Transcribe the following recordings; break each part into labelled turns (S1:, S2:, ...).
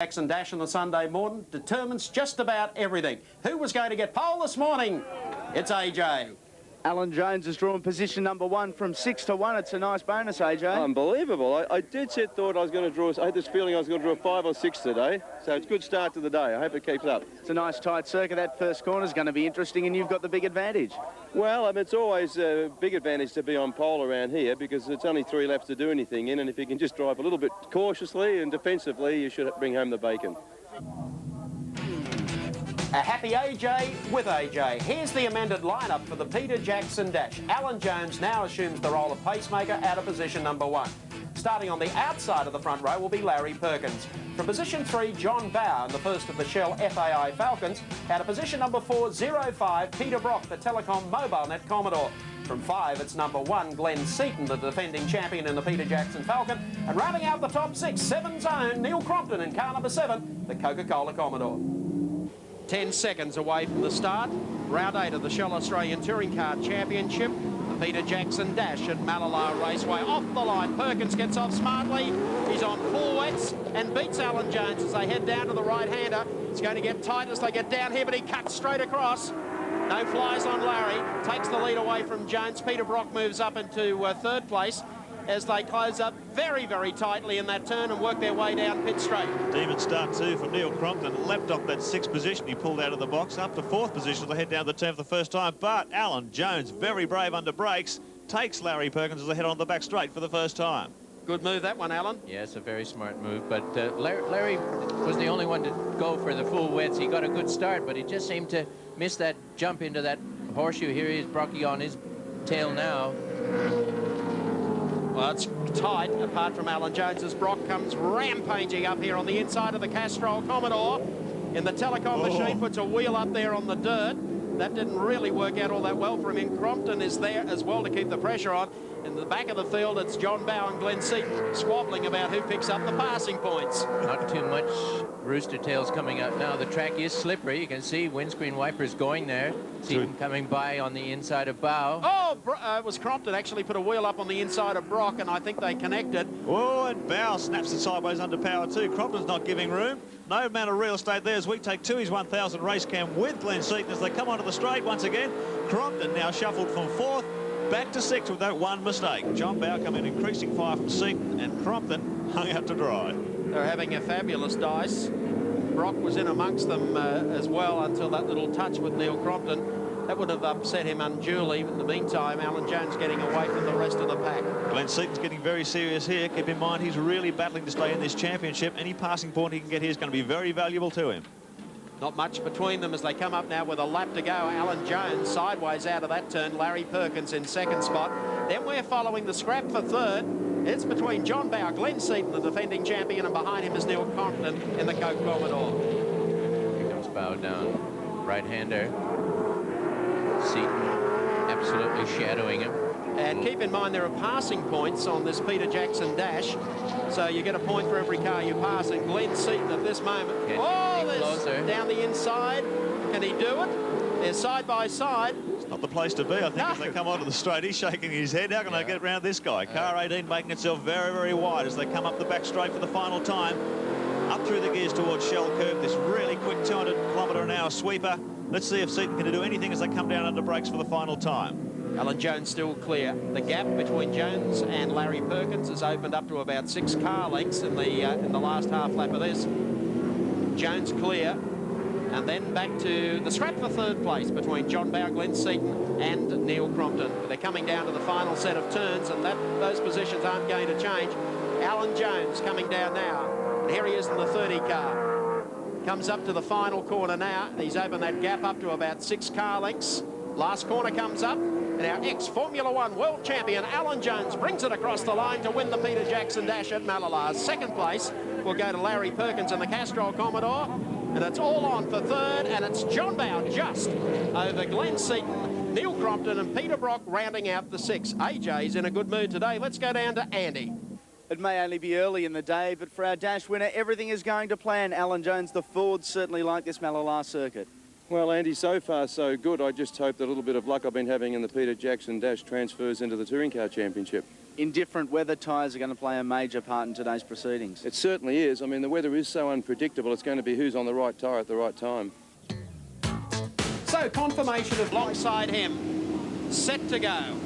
S1: Jackson Dash on the Sunday morning determines just about everything. Who was going to get pole this morning? It's AJ.
S2: Alan Jones has drawn position number 1 from 6 to 1. It's a nice bonus, AJ.
S3: Unbelievable. I did set thought I was going to draw, I had this feeling I was going to draw 5 or 6 today. So it's a good start to the day. I hope it keeps up.
S2: It's a nice tight circuit. That first corner is going to be interesting, and you've got the big advantage.
S3: Well, it's always a big advantage to be on pole around here because it's only 3 laps to do anything in, and if you can just drive a little bit cautiously and defensively, you should bring home the bacon.
S1: A happy AJ with AJ. Here's the amended lineup for the Peter Jackson Dash. Alan Jones now assumes the role of pacemaker out of position number 1. Starting on the outside of the front row will be Larry Perkins. From position 3, John Bower, the first of the Shell FAI Falcons. Out of position number 4, 05, Peter Brock, the Telecom MobileNet Commodore. From 5, it's number 1, Glenn Seaton, the defending champion in the Peter Jackson Falcon. And rounding out the top 6, 7's own Neil Crompton in car number 7, the Coca-Cola Commodore. 10 seconds away from the start. Round 8 of the Shell Australian Touring Car Championship. The Peter Jackson Dash at Mallala Raceway. Off the line, Perkins gets off smartly. He's on full wets and beats Alan Jones as they head down to the right-hander. It's going to get tight as they get down here, but he cuts straight across. No flies on Larry. Takes the lead away from Jones. Peter Brock moves up into 3rd place as they close up very, very tightly in that turn and work their way down pit straight.
S4: Demon start 2 from Neil Crompton. Leapt off that 6th position. He pulled out of the box up to 4th position as they head down the turn for the first time. But Alan Jones, very brave under brakes, takes Larry Perkins as they head on the back straight for the first time.
S1: Good move, that one, Alan.
S5: Yeah, it's a very smart move. But Larry was the only one to go for the full wets. He got a good start, but he just seemed to miss that jump into that horseshoe. Here he is, Brocky on his tail now.
S1: Well, it's tight, apart from Alan Jones, as Brock comes rampaging up here on the inside of the Castrol Commodore. In the Telecom machine, puts a wheel up there on the dirt. That didn't really work out all that well for him. And Crompton is there as well to keep the pressure on. In the back of the field, it's John Bower and Glenn Seaton squabbling about who picks up the passing points.
S5: Not too much rooster tails coming out now. The track is slippery. You can see windscreen wipers going there. Seaton coming by on the inside of Bow.
S1: Oh, it was Crompton actually put a wheel up on the inside of Brock, and I think they connected.
S4: Oh, and Bow snaps it sideways under power too. Crompton's not giving room. No amount of real estate there as we take to his 1000 race cam with Glenn Seaton as they come onto the straight once again. Crompton now shuffled from 4th back to 6th with that one mistake. John Bow coming in increasing fire from Seaton, and Crompton hung out to dry.
S1: They're having a fabulous dice. Brock was in amongst them as well until that little touch with Neil Crompton. That would have upset him unduly. In the meantime, Alan Jones getting away from the rest of the pack.
S4: Glenn Seaton's getting very serious here. Keep in mind, he's really battling to stay in this championship. Any passing point he can get here is going to be very valuable to him.
S1: Not much between them as they come up now with a lap to go. Alan Jones sideways out of that turn. Larry Perkins in 2nd spot. Then we're following the scrap for 3rd. It's between John Bower, Glenn Seaton, the defending champion, and behind him is Neil Crompton in the Coke Commodore.
S5: Here comes Bow down. Right-hander. Seaton absolutely shadowing him.
S1: And keep in mind there are passing points on this Peter Jackson Dash, so you get a point for every car you pass. And Glenn Seaton at this moment, there's down the inside. Can he do it? They're side by side.
S4: It's not the place to be, I think, as they come onto the straight. He's shaking his head. How can I get around this guy? Car 18 making itself very, very wide as they come up the back straight for the final time. Up through the gears towards Shell Curve, this really quick 200km/h sweeper. Let's see if Seaton can do anything as they come down under brakes for the final time.
S1: Alan Jones still clear. The gap between Jones and Larry Perkins has opened up to about 6 car lengths in the last half lap of this. Jones clear, and then back to the scrap for 3rd place between John Bower, Glenn Seaton and Neil Crompton. They're coming down to the final set of turns, and those positions aren't going to change. Alan Jones coming down now, and here he is in the 30 car. Comes up to the final corner now. He's opened that gap up to about 6 car lengths. Last corner comes up, and our ex-Formula 1 world champion, Alan Jones, brings it across the line to win the Peter Jackson Dash at Mallala. 2nd place will go to Larry Perkins in the Castrol Commodore, and it's all on for 3rd, and it's John Bower just over Glenn Seaton, Neil Crompton, and Peter Brock rounding out the 6. AJ's in a good mood today. Let's go down to Andy.
S2: It may only be early in the day, but for our Dash winner, everything is going to plan. Alan Jones, the Fords certainly like this Mallala circuit.
S3: Well, Andy, so far so good. I just hope that a little bit of luck I've been having in the Peter Jackson Dash transfers into the Touring Car Championship.
S2: indifferent weather tyres are going to play a major part in today's proceedings.
S3: It certainly is. I mean, the weather is so unpredictable. It's going to be who's on the right tyre at the right time.
S1: So confirmation of alongside him. Set to go.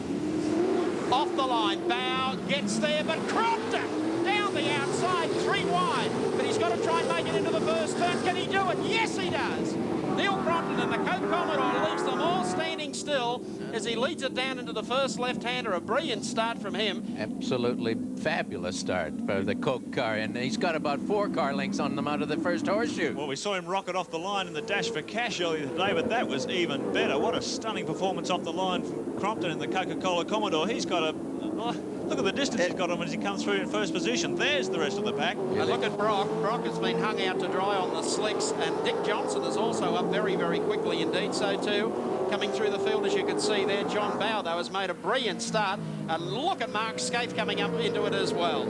S1: Off the line. Bow gets there, but Crompton down the outside, 3 wide. But he's got to try and make it into the first turn. Can he do it? Yes, he does. Neil Crompton and the Coke Commodore leaves them all standing still as he leads it down into the first left-hander. A brilliant start from him.
S5: Absolutely fabulous start for the Coke car, and he's got about 4 car lengths on them out of the first horseshoe.
S4: Well, we saw him rocket off the line in the dash for cash earlier today, but that was even better. What a stunning performance off the line from Crompton in the Coca-Cola Commodore. He's got a... look at the distance he's got him as he comes through in first position. There's the rest of the pack.
S1: And look at Brock. Brock has been hung out to dry on the slicks, and Dick Johnson is also up very, very quickly indeed. So too, coming through the field, as you can see there, John Bow, though, has made a brilliant start. And look at Mark Scaife coming up into it as well.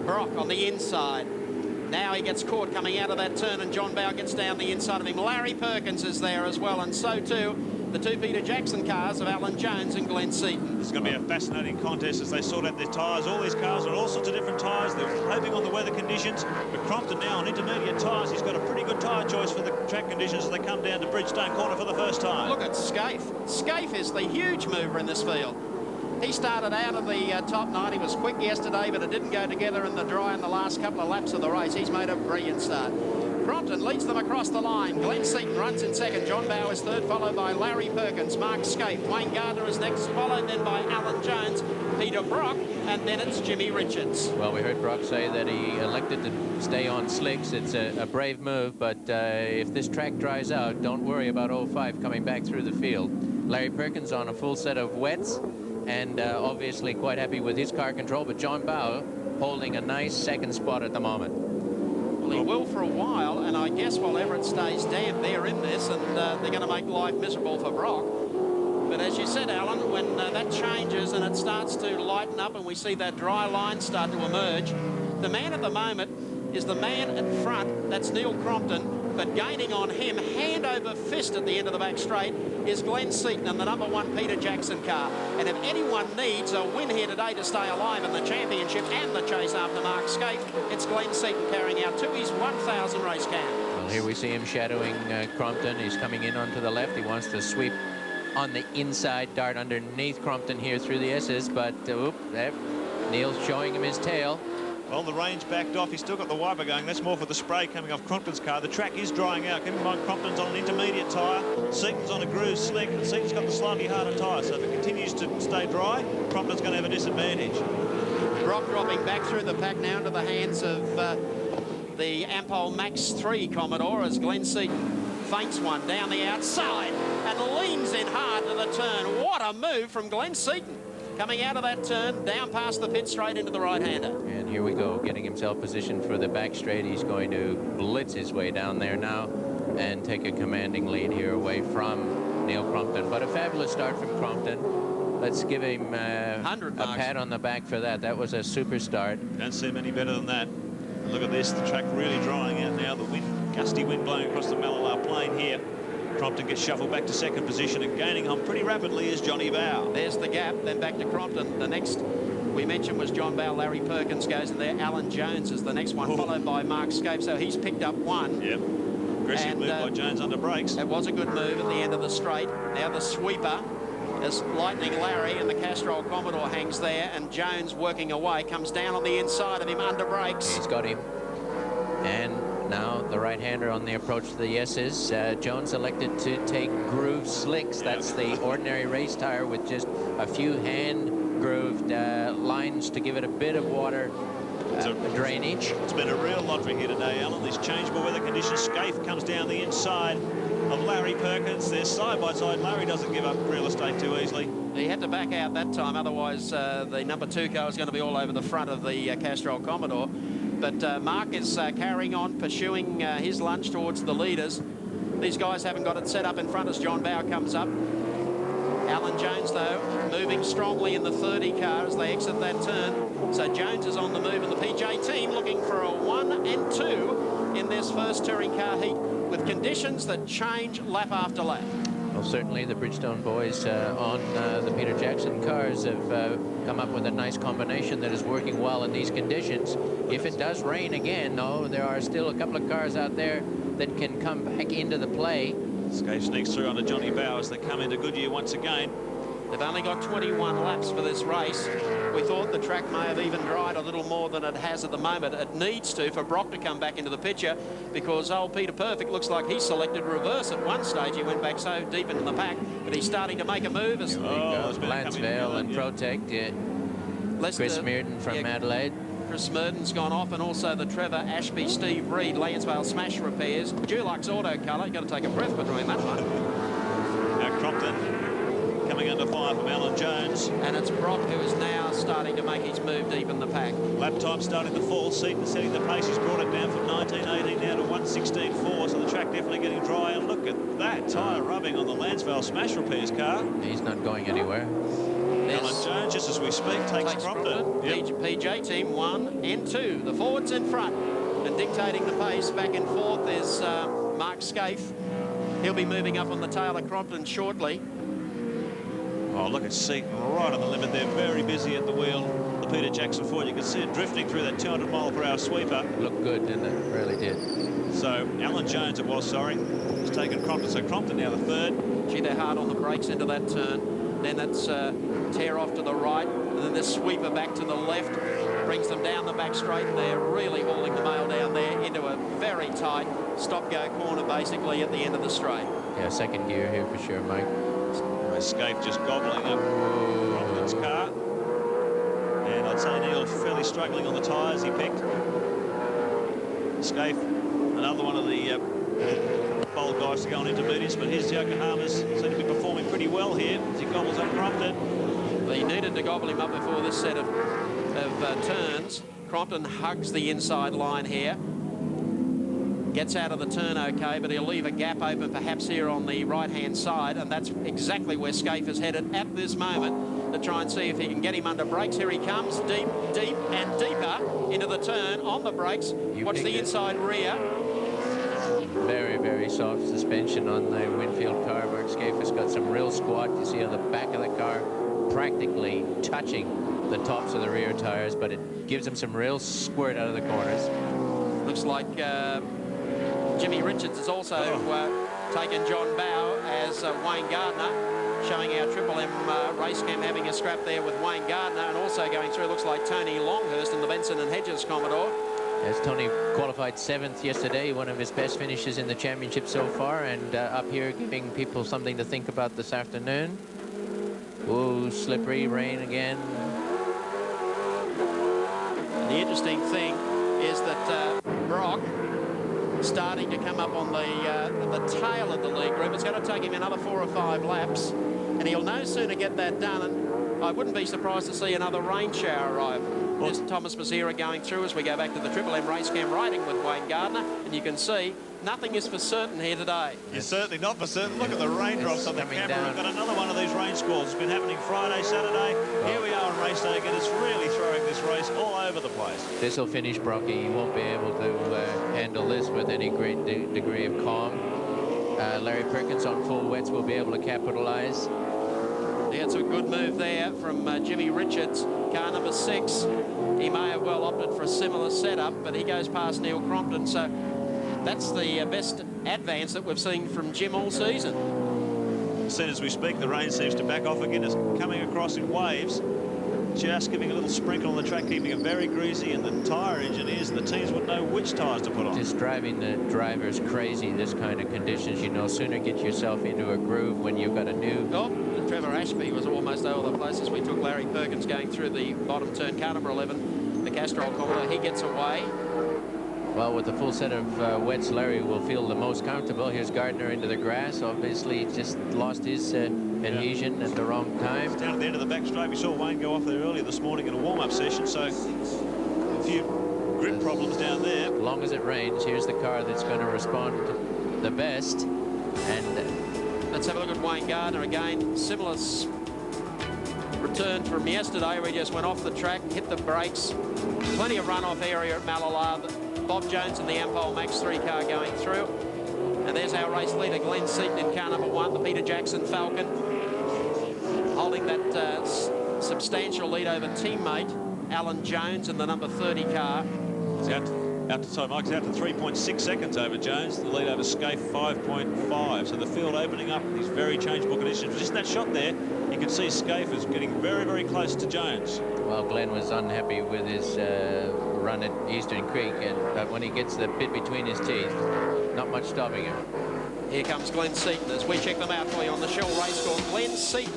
S1: Brock on the inside. Now he gets caught coming out of that turn, and John Bow gets down the inside of him. Larry Perkins is there as well, and so too the 2 Peter Jackson cars of Alan Jones and Glenn Seaton.
S4: This is going to be a fascinating contest as they sort out their tyres. All these cars are all sorts of different tyres. They're hoping on the weather conditions. But Crompton now on intermediate tyres. He's got a pretty good tyre choice for the track conditions as they come down to Bridgestone Corner for the first time.
S1: Look at Scaife. Scaife is the huge mover in this field. He started out of the top 9. He was quick yesterday, but it didn't go together in the dry in the last couple of laps of the race. He's made a brilliant start. Crompton leads them across the line. Glenn Seaton runs in second. John Bow is third, followed by Larry Perkins. Mark Scaife. Wayne Gardner is next, followed then by Alan Jones, Peter Brock, and then it's Jimmy Richards.
S5: Well, we heard Brock say that he elected to stay on slicks. It's a brave move, but if this track dries out, don't worry about 05 coming back through the field. Larry Perkins on a full set of wets, and obviously quite happy with his car control, but John Bow holding a nice second spot at the moment.
S1: Well, he will for a while, and I guess while Everett stays damp, they're in this, and they're going to make life miserable for Brock. But as you said, Alan, when that changes and it starts to lighten up and we see that dry line start to emerge, the man at the moment is the man in front, that's Neil Crompton, but gaining on him, hand over fist at the end of the back straight, is Glenn Seaton and the number 1 Peter Jackson car. And if anyone needs a win here today to stay alive in the championship and the chase after Mark Scaife, it's Glenn Seaton carrying out to his 1,000 race cam.
S5: Well, here we see him shadowing Crompton. He's coming in onto the left. He wants to sweep on the inside, dart underneath Crompton here through the S's, but there, Neil's showing him his tail.
S4: Well, the range backed off. He's still got the wiper going. That's more for the spray coming off Crompton's car. The track is drying out. Keep in mind, Crompton's on an intermediate tyre. Seaton's on a groove slick, and Seaton's got the slightly harder tyre. So if it continues to stay dry, Crompton's going to have a disadvantage.
S1: Brock dropping back through the pack now into the hands of the Ampol Max 3 Commodore as Glenn Seaton feints one down the outside and leans in hard to the turn. What a move from Glenn Seaton. Coming out of that turn, down past the pit straight into the right-hander.
S5: And here we go, getting himself positioned for the back straight. He's going to blitz his way down there now and take a commanding lead here away from Neil Crompton. But a fabulous start from Crompton. Let's give him a pat on the back for that. That was a super start.
S4: Don't see many better than that. And look at this, the track really drying out now. The wind, gusty wind blowing across the Mallala plain here. Crompton gets shuffled back to second position, and gaining on pretty rapidly is Johnny Bow.
S1: There's the gap, then back to Crompton. The next we mentioned was John Bow. Larry Perkins goes in there. Alan Jones is the next one, followed by Mark Scaife. So he's picked up one.
S4: Yep. Aggressive move by Jones under brakes.
S1: It was a good move at the end of the straight. Now the sweeper is lightning Larry, and the Castrol Commodore hangs there, and Jones working away, comes down on the inside of him under brakes.
S5: He's got him. And now the right-hander on the approach to the S's. Jones elected to take groove slicks. That's the ordinary race tire with just a few hand-grooved lines to give it a bit of water drainage.
S4: It's been a real lottery here today, Alan. These changeable weather conditions. Scaife comes down the inside of Larry Perkins. They're side by side. Larry doesn't give up real estate too easily.
S1: He had to back out that time, otherwise the number 2 car was going to be all over the front of the Castrol Commodore. But Mark is carrying on, pursuing his lunge towards the leaders. These guys haven't got it set up in front as John Bow comes up. Alan Jones, though, moving strongly in the 30 car as they exit that turn. So Jones is on the move, and the PJ team looking for a 1 and 2 in this first touring car heat with conditions that change lap after lap.
S5: Well, certainly the Bridgestone boys on the Peter Jackson cars have come up with a nice combination that is working well in these conditions. If it does rain again, though, there are still a couple of cars out there that can come back into the play.
S4: Skate sneaks through onto Johnny Bowers. They come into Goodyear once again.
S1: They've only got 21 laps for this race. We thought the track may have even dried a little more than it has at the moment. It needs to for Brock to come back into the picture, because old Peter Perfect looks like he selected reverse at one stage. He went back so deep into the pack, but he's starting to make a move. As
S5: Lancevale and Protect. Chris Mearden from Adelaide.
S1: Chris Mearden's gone off, and also the Trevor Ashby, Steve Reed, Lansvale Smash Repairs, Dulux Auto Colour. You've got to take a breath between that one.
S4: Now Crompton coming under fire from Alan Jones.
S1: And it's Brock who is now starting to make his move deep in the pack.
S4: Lap time starting to fall. Seaton setting the pace. He's brought it down from 19.18 now to 1:16.4. So the track definitely getting dry. And look at that tyre rubbing on the Lansvale Smash Repairs car.
S5: He's not going anywhere.
S4: Alan Jones, just as we speak, takes Crompton.
S1: Yep. PJ team 1 and 2. The forwards in front and dictating the pace. Back and forth is Mark Scaife. He'll be moving up on the tail of Crompton shortly.
S4: Oh, look at Seaton right on the limit there, very busy at the wheel. The Peter Jackson Ford, you can see it drifting through that 200-mile-per-hour sweeper.
S5: Looked good, didn't it? Really did.
S4: So Alan Jones, it was, sorry, has taken Crompton. So Crompton now the third.
S1: Gee, they're hard on the brakes into that turn. Then that's tear off to the right, and then this sweeper back to the left brings them down the back straight. They're really hauling the mail down there into a very tight stop-go corner, basically, at the end of the straight.
S5: Yeah, second gear here for sure, Mike.
S4: Escape just gobbling up Crompton's car. And I'd say Neil fairly struggling on the tyres he picked. Escape, another one of the bold guys to go on intermediates, but his Yokohamas seem to be performing pretty well here as he gobbles up Crompton.
S1: They needed to gobble him up before this set of turns. Crompton hugs the inside line here. Gets out of the turn okay, but he'll leave a gap open perhaps here on the right-hand side, and that's exactly where Scaife is headed at this moment to try and see if he can get him under brakes. Here he comes, deep, deep and deeper into the turn on the brakes. Watch the inside rear.
S5: Very, very soft suspension on the Winfield car. Mark Scaife has got some real squat. You see on the back of the car practically touching the tops of the rear tires, but it gives him some real squirt out of the corners.
S1: Looks like Jimmy Richards has also taken John Bow as Wayne Gardner, showing our Triple M race cam having a scrap there with Wayne Gardner, and also going through looks like Tony Longhurst in the Benson and Hedges Commodore.
S5: As Tony qualified 7th yesterday, one of his best finishes in the championship so far, and up here giving people something to think about this afternoon. Oh, slippery rain again.
S1: The interesting thing is that Brock starting to come up on the tail of the league group. It's going to take him another 4 or 5 laps, and he'll no sooner get that done, and I wouldn't be surprised to see another rain shower arrive. There's Thomas Mazira going through as we go back to the Triple M race cam, riding with Wayne Gardner, and you can see nothing is for certain here today.
S4: You're certainly not for certain. Look at the raindrops on the camera. We've got another one of these rain squalls. It's been happening Friday, Saturday. Here we are on race day again. It's really throwing this race all over the place.
S5: This will finish Brocky. He won't be able to handle this with any great degree of calm. Larry Perkins on full wets will be able to capitalize.
S1: Yeah, it's a good move there from Jimmy Richards, car number 6. He may have well opted for a similar setup, but he goes past Neil Crompton, so that's the best advance that we've seen from Jim all season.
S4: As soon as we speak, the rain seems to back off again. It's coming across in waves, just giving a little sprinkle on the track, keeping it very greasy, and the tyre engineers and the teams would know which tyres to put on.
S5: Just driving the drivers crazy, this kind of conditions. You know, sooner get yourself into a groove when you've got a new...
S1: Oh, Trevor Ashby was almost over the place as we took Larry Perkins going through the bottom turn, car number 11, the Castrol Commodore. He gets away.
S5: Well, with the full set of wets, Larry will feel the most comfortable. Here's Gardner into the grass. Obviously, just lost his adhesion at the wrong time.
S4: Down at the end of the back straight, we saw Wayne go off there earlier this morning in a warm-up session, so a few grip problems down there.
S5: As long as it rains, here's the car that's going to respond the best. And
S1: let's have a look at Wayne Gardner again. Similar return from yesterday, where he just went off the track, hit the brakes. Plenty of runoff area at Mallala. Bob Jones in the Ampol Max 3 car going through. And there's our race leader, Glenn Seaton in car number 1, the Peter Jackson Falcon, holding that substantial lead over teammate Alan Jones in the number 30 car.
S4: It's out to Mike. It's out to 3.6 seconds over Jones. The lead over Scaife 5.5. So the field opening up these very changeable conditions. Just that shot there, you can see Scaife is getting very, very close to Jones.
S5: Well, Glenn was unhappy with his run at Eastern Creek, but when he gets the bit between his teeth, not much stopping him.
S1: Here comes Glenn Seaton as we check them out for you on the Shell Racecourse. Glenn Seaton,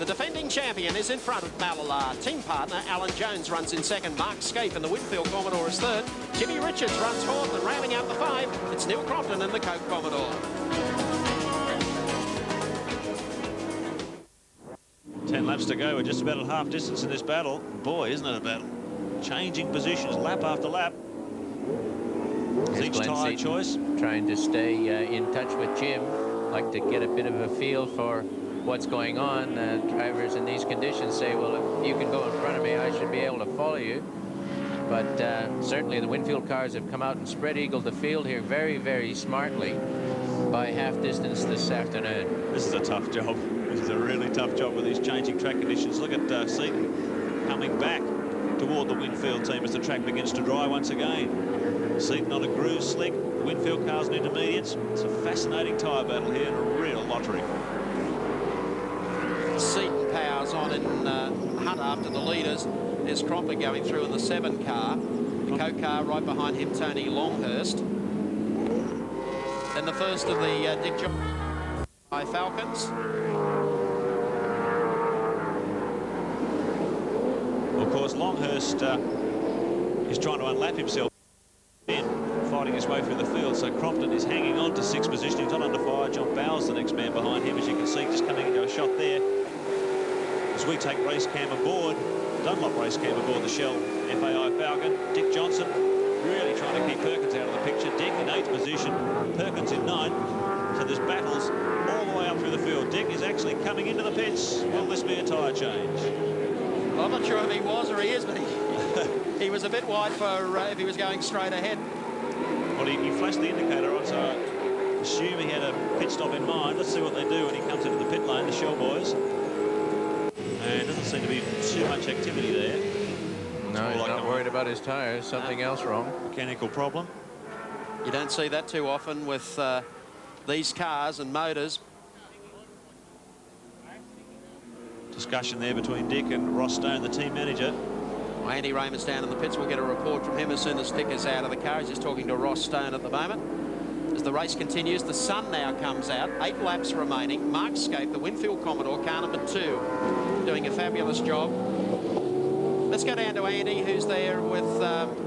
S1: the defending champion, is in front of Mallala. Team partner Alan Jones runs in second. Mark Scaife and the Winfield Commodore is third. Jimmy Richards runs fourth, and rounding out the 5, it's Neil Crompton and the Coke Commodore.
S4: 10 laps to go. We're just about at half distance in this battle. Boy, isn't it a battle. Changing positions lap after lap. Each tyre choice.
S5: Trying to stay in touch with Jim, like to get a bit of a feel for what's going on. Drivers in these conditions say, well, if you can go in front of me, I should be able to follow you. But certainly the Winfield cars have come out and spread eagle the field here very, very smartly by half distance this afternoon.
S4: This is a tough job. This is a really tough job with these changing track conditions. Look at Seaton coming back toward the Winfield team as the track begins to dry once again. Seaton on a groove slick, the Winfield cars and intermediates. It's a fascinating tyre battle here and a real lottery.
S1: Seaton powers on in hunt after the leaders. There's Crompton going through in the 7 car. The Coke car right behind him, Tony Longhurst. Then the first of the Dick Johnson Falcons.
S4: Of course, Longhurst is trying to unlap himself and fighting his way through the field. So Crompton is hanging on to 6th position. He's not under fire. John Bowers, the next man behind him, as you can see, just coming into a shot there. As we take race cam aboard, Dunlop race cam aboard the Shell FAI Falcon. Dick Johnson really trying to keep Perkins out of the picture. Dick in 8th position, Perkins in 9th. So there's battles all the way up through the field. Dick is actually coming into the pits. Will this be a tyre change?
S1: I'm not sure if he was or he is, but he was a bit wide for if he was going straight ahead.
S4: Well, he flashed the indicator on, so I assume he had a pit stop in mind. Let's see what they do when he comes into the pit lane, the Shell boys. And doesn't seem to be too much activity there.
S5: No, he's not worried about his tyres. Something else wrong.
S4: Mechanical problem.
S1: You don't see that too often with these cars and motors.
S4: Discussion there between Dick and Ross Stone, the team manager.
S1: Andy Raymond's down in the pits. We'll get a report from him as soon as Dick is out of the car. He's just talking to Ross Stone at the moment. As the race continues, the sun now comes out. 8 laps remaining. Mark Scaife, the Winfield Commodore, car number 2, doing a fabulous job. Let's go down to Andy, who's there with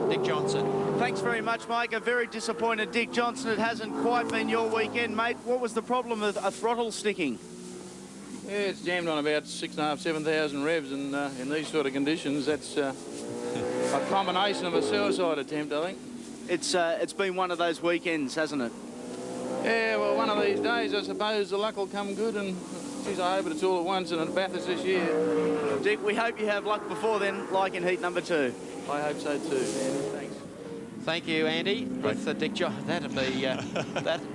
S1: Dick Johnson.
S2: Thanks very much, Mike. A very disappointed Dick Johnson. It hasn't quite been your weekend, mate. What was the problem with a throttle sticking?
S6: Yeah, it's jammed on about 6,500, 7,000 revs, and in these sort of conditions, that's a combination of a suicide attempt, I think.
S2: It's been one of those weekends, hasn't it?
S6: Yeah, well, one of these days, I suppose the luck will come good, and geez, I hope it's all at once and at Bathurst this year.
S2: Dick, we hope you have luck before then, like in heat number 2.
S6: I hope so too, man. Thanks.
S1: Thank you, Andy. With Dick Johnson, that'd be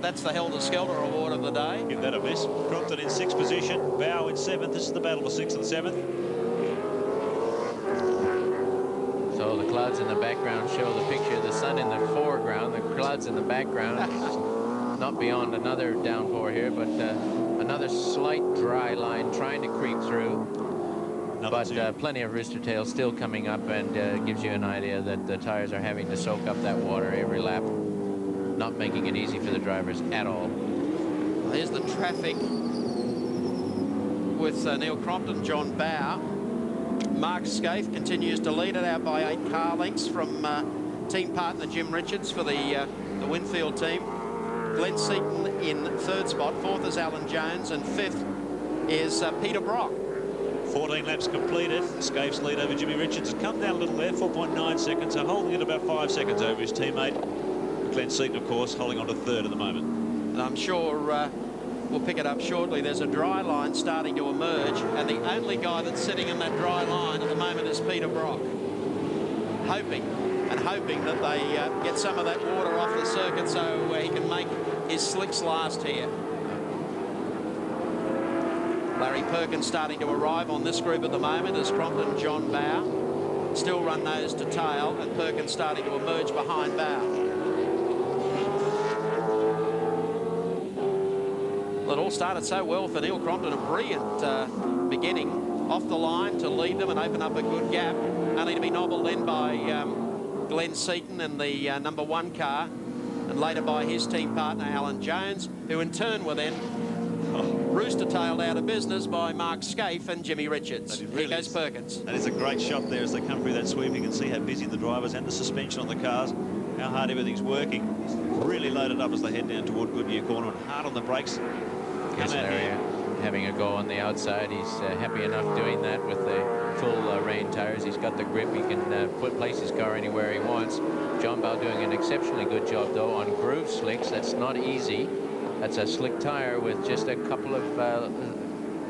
S1: that's the Helter Skelter award of the day.
S4: Give that a miss. Crompton in 6th position, Bow in 7th. This is the battle for 6th and 7th.
S5: So the clouds in the background show the picture. The sun in the foreground, the clouds in the background. Not beyond another downpour here, but another slight dry line trying to creep through. But plenty of rooster tail still coming up, and gives you an idea that the tires are having to soak up that water every lap, not making it easy for the drivers at all.
S1: There's the traffic with Neil Crompton, John Bow. Mark Scaife continues to lead it out by 8 car lengths from team partner Jim Richards for the Winfield team. Glenn Seaton in 3rd spot. 4th is Alan Jones, and 5th is Peter Brock.
S4: 14 laps completed. Scaife's lead over Jimmy Richards has come down a little there, 4.9 seconds, so holding it about 5 seconds over his teammate. Glenn Seaton, of course, holding on to 3rd at the moment.
S1: And I'm sure we'll pick it up shortly. There's a dry line starting to emerge, and the only guy that's sitting in that dry line at the moment is Peter Brock, hoping and hoping that they get some of that water off the circuit so he can make his slicks last here. Larry Perkins starting to arrive on this group at the moment as Crompton, John Bow still run nose to tail, and Perkins starting to emerge behind Bow. It all started so well for Neil Crompton, a brilliant beginning off the line to lead them and open up a good gap, only to be nobbled then by Glenn Seaton in the #1 car, and later by his team partner Alan Jones, who in turn were then rooster-tailed out of business by Mark Scaife and Jimmy Richards. Here goes Perkins.
S4: That is a great shot there as they come through that sweep. You can see how busy the drivers and the suspension on the cars, how hard everything's working. Really loaded up as they head down toward Goodyear Corner, and hard on the brakes.
S5: Having a go on the outside. He's happy enough doing that with the full rain tires. He's got the grip. He can place his car anywhere he wants. John Bell doing an exceptionally good job, though, on groove slicks. That's not easy. That's a slick tire with just a couple of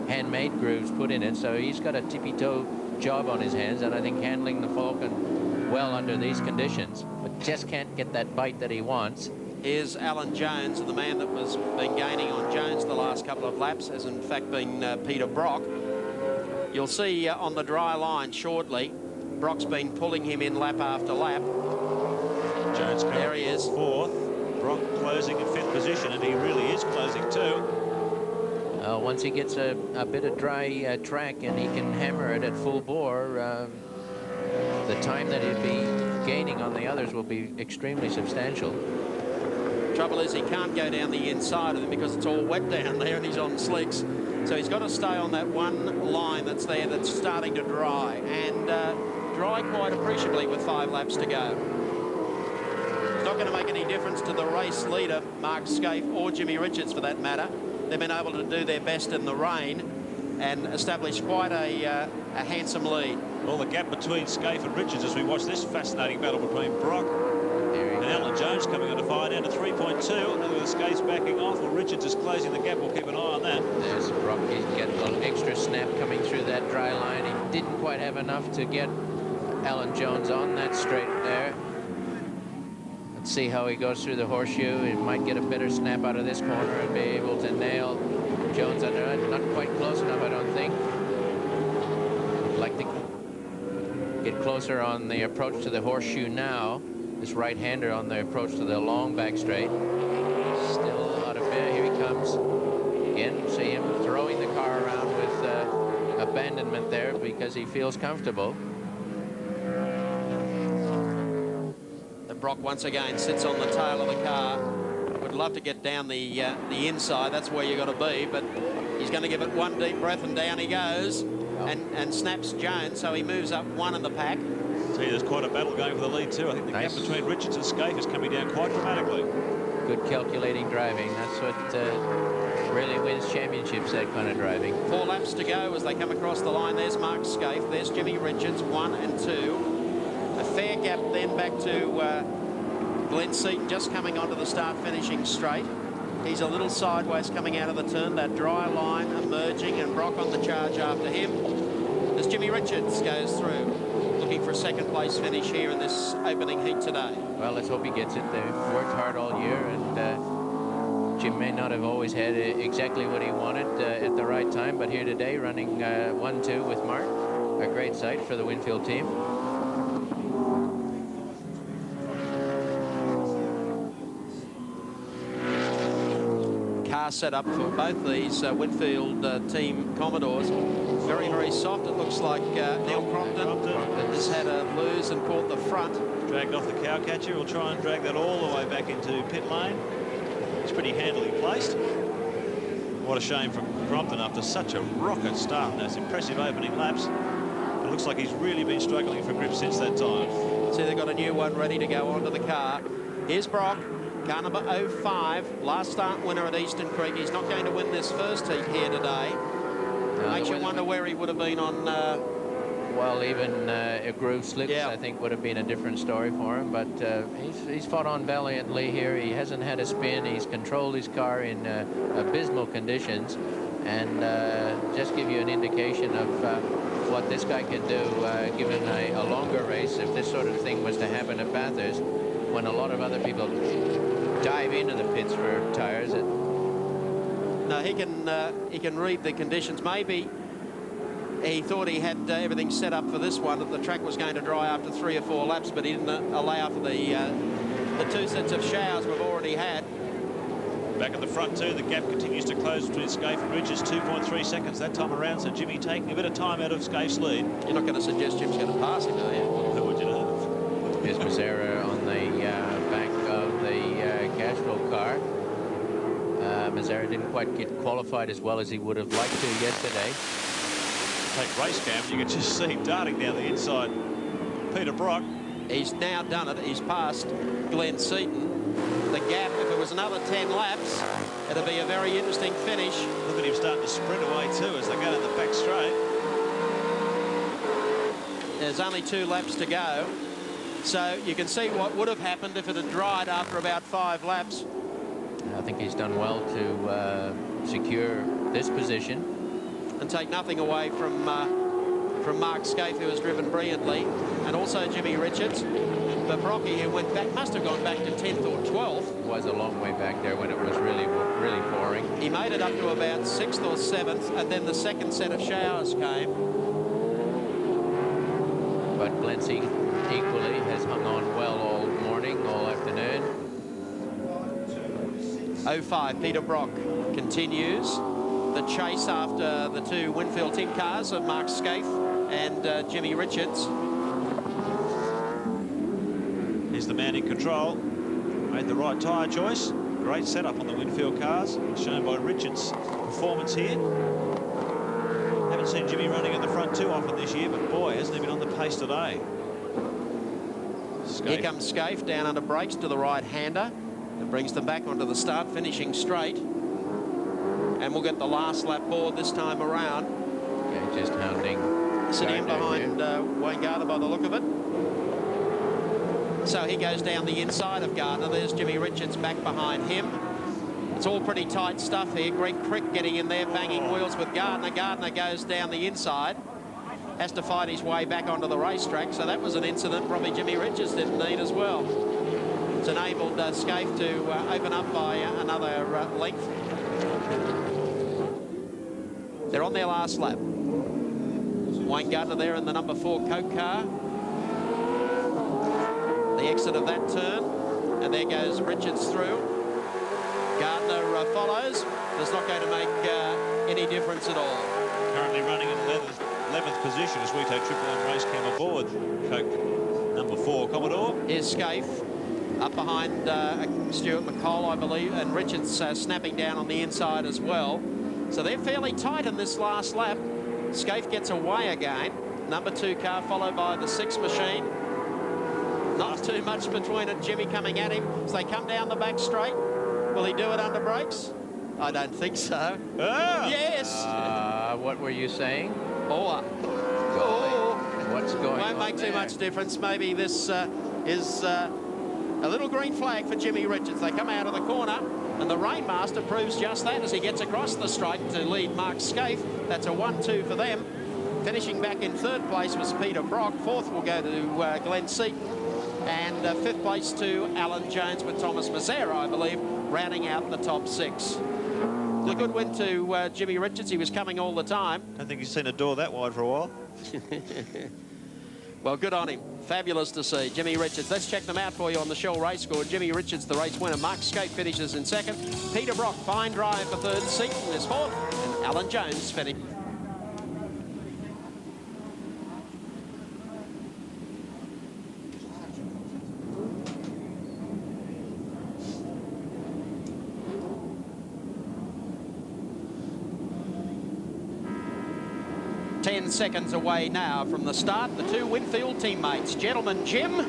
S5: handmade grooves put in it. So he's got a tippy-toe job on his hands, and I think handling the Falcon well under these conditions, but just can't get that bite that he wants.
S1: Here's Alan Jones, the man that was been gaining on Jones the last couple of laps, has in fact been Peter Brock. You'll see on the dry line shortly, Brock's been pulling him in lap after lap.
S4: Jones
S1: there he is.
S4: 4th, Brock closing in 5th position, and he really is closing too.
S5: Once he gets a bit of dry track and he can hammer it at full bore, the time that he'll be gaining on the others will be extremely substantial.
S1: Trouble is he can't go down the inside of them because it's all wet down there and he's on slicks. So he's got to stay on that one line that's there that's starting to dry, and dry quite appreciably with 5 laps to go. It's not going to make any difference to the race leader, Mark Scaife, or Jimmy Richards for that matter. They've been able to do their best in the rain and establish quite a handsome lead.
S4: Well, the gap between Scaife and Richards as we watch this fascinating battle between Brock and Alan Jones coming under fire down to 3.2. And with Scaife's backing off, well, Richards is closing the gap. We'll keep an eye on that.
S5: There's Brock. He's getting a little extra snap coming through that dry line. He didn't quite have enough to get Alan Jones on that straight there. Let's see how he goes through the horseshoe. He might get a better snap out of this corner and be able to nail Jones under it. Not quite close enough, I don't think. I'd like to get closer on the approach to the horseshoe now. This right-hander on the approach to the long back straight. Still out of fair. Here he comes. Again, see him throwing the car around with abandonment there because he feels comfortable.
S1: And Brock once again sits on the tail of the car. Would love to get down the inside. That's where you got to be, but he's going to give it one deep breath and down he goes, and snaps Jones, so he moves up 1 in the pack.
S4: See, there's quite a battle going for the lead too. I think the gap between Richards and Scaife is coming down quite dramatically.
S5: Good calculating driving. That's what really wins championships, that kind of driving.
S1: 4 laps to go as they come across the line. There's Mark Scaife. There's Jimmy Richards, 1 and 2. A fair gap then back to Glenn Seaton, just coming onto the start-finishing straight. He's a little sideways coming out of the turn. That dry line emerging, and Brock on the charge after him as Jimmy Richards goes through, looking for a second-place finish here in this opening heat today.
S5: Well, let's hope he gets it. They've worked hard all year, and Jim may not have always had exactly what he wanted at the right time, but here today, running 1-2 with Mark, a great sight for the Winfield team.
S1: Car set up for both these Winfield team Commodores. Very, very soft. It looks like Neil Crompton has had a lose and caught the front.
S4: Dragged off the cowcatcher. We'll try and drag that all the way back into pit lane. It's pretty handily placed. What a shame from Crompton after such a rocket start in those impressive opening laps. It looks like he's really been struggling for grip since that time.
S1: See, they've got a new one ready to go onto the car. Here's Brock. Car number 05, last start winner at Eastern Creek. He's not going to win this first heat here today. Makes you wonder where he would have been on...
S5: well, even a groove slicks,
S1: yeah.
S5: I think, would have been a different story for him. But he's fought on valiantly here. He hasn't had a spin. He's controlled his car in abysmal conditions. And just give you an indication of what this guy can do, given a longer race, if this sort of thing was to happen at Bathurst, when a lot of other people dive into the pits for tyres.
S1: No, he can read the conditions. Maybe he thought he had everything set up for this one, that the track was going to dry after 3 or 4 laps, but he didn't allow for the 2 sets of showers we've already had.
S4: Back at the front too, the gap continues to close between Scaife and Richards, 2.3 seconds that time around, so Jimmy taking a bit of time out of Scaife's lead.
S1: You're not going to suggest Jim's going to pass him, are you?
S4: Who would you know?
S5: Here's Mazzara on the back of the Cashwell car. Mazzara didn't quite get qualified as well as he would have liked to yesterday.
S4: Take race cam, you can just see him darting down the inside. Peter Brock.
S1: He's now done it. He's passed Glenn Seaton. The gap, if it was another 10 laps, it'll be a very interesting finish.
S4: Look at him starting to sprint away too as they go down the back straight.
S1: There's only 2 laps to go. So you can see what would have happened if it had dried after about 5 laps.
S5: I think he's done well to secure this position.
S1: And take nothing away from Mark Scaife, who has driven brilliantly, and also Jimmy Richards. But Brocky, who went back, must have gone back to 10th or 12th.
S5: It was a long way back there when it was really pouring.
S1: He made it up to about 6th or 7th, and then the second set of showers came.
S5: But Glency equally has hung on well all morning, all afternoon.
S1: 05, Peter Brock continues the chase after the 2 Winfield team cars of Mark Scaife and Jimmy Richards.
S4: He's the man in control. Made the right tyre choice. Great setup on the Winfield cars, shown by Richards' performance here. Haven't seen Jimmy running at the front too often this year, but boy, hasn't he been on the pace today.
S1: Here comes Scaife down under brakes to the right-hander. It brings them back onto the start, finishing straight. And we'll get the last lap board this time around.
S5: Okay, just hounding.
S1: Sitting in behind Wayne Gardner by the look of it. So he goes down the inside of Gardner. There's Jimmy Richards back behind him. It's all pretty tight stuff here. Greg Crick getting in there, banging wheels with Gardner. Gardner goes down the inside. Has to fight his way back onto the racetrack. So that was an incident probably Jimmy Richards didn't need as well. It's enabled Scaife to open up by another length. They're on their last lap. Wayne Gardner there in the number 4 Coke car. The exit of that turn, and there goes Richards through. Gardner follows. That's not going to make any difference at all.
S4: Currently running in 11th position as we take Triple M race cam aboard. Coke number 4 Commodore.
S1: Here's Scaife up behind Stuart McCall, I believe, and Richards snapping down on the inside as well. So they're fairly tight in this last lap. Scaife gets away again. Number 2 car followed by the 6 machine. Not too much between it. Jimmy coming at him as they come down the back straight. Will he do it under brakes? I don't think so.
S4: Ah.
S1: Yes.
S5: What were you saying?
S1: What's
S5: going on?
S1: Won't make too much difference. Maybe this is a little green flag for Jimmy Richards. They come out of the corner, and the Rainmaster proves just that as he gets across the straight to lead Mark Scaife. That's a 1-2 for them. Finishing back in 3rd place was Peter Brock. 4th will go to Glenn Seaton. And 5th place to Alan Jones with Thomas Mazzara, I believe, rounding out the top 6. A good win to Jimmy Richards. He was coming all the time.
S4: Don't think he's seen a door that wide for a while.
S1: Well, good on him. Fabulous to see. Jimmy Richards. Let's check them out for you on the Shell race score. Jimmy Richards, the race winner. Mark Scaife finishes in 2nd. Peter Brock, fine drive for 3rd. Seaton is 4th. And Alan Jones finished. Seconds away now from the start. The 2 Winfield teammates, Gentleman Jim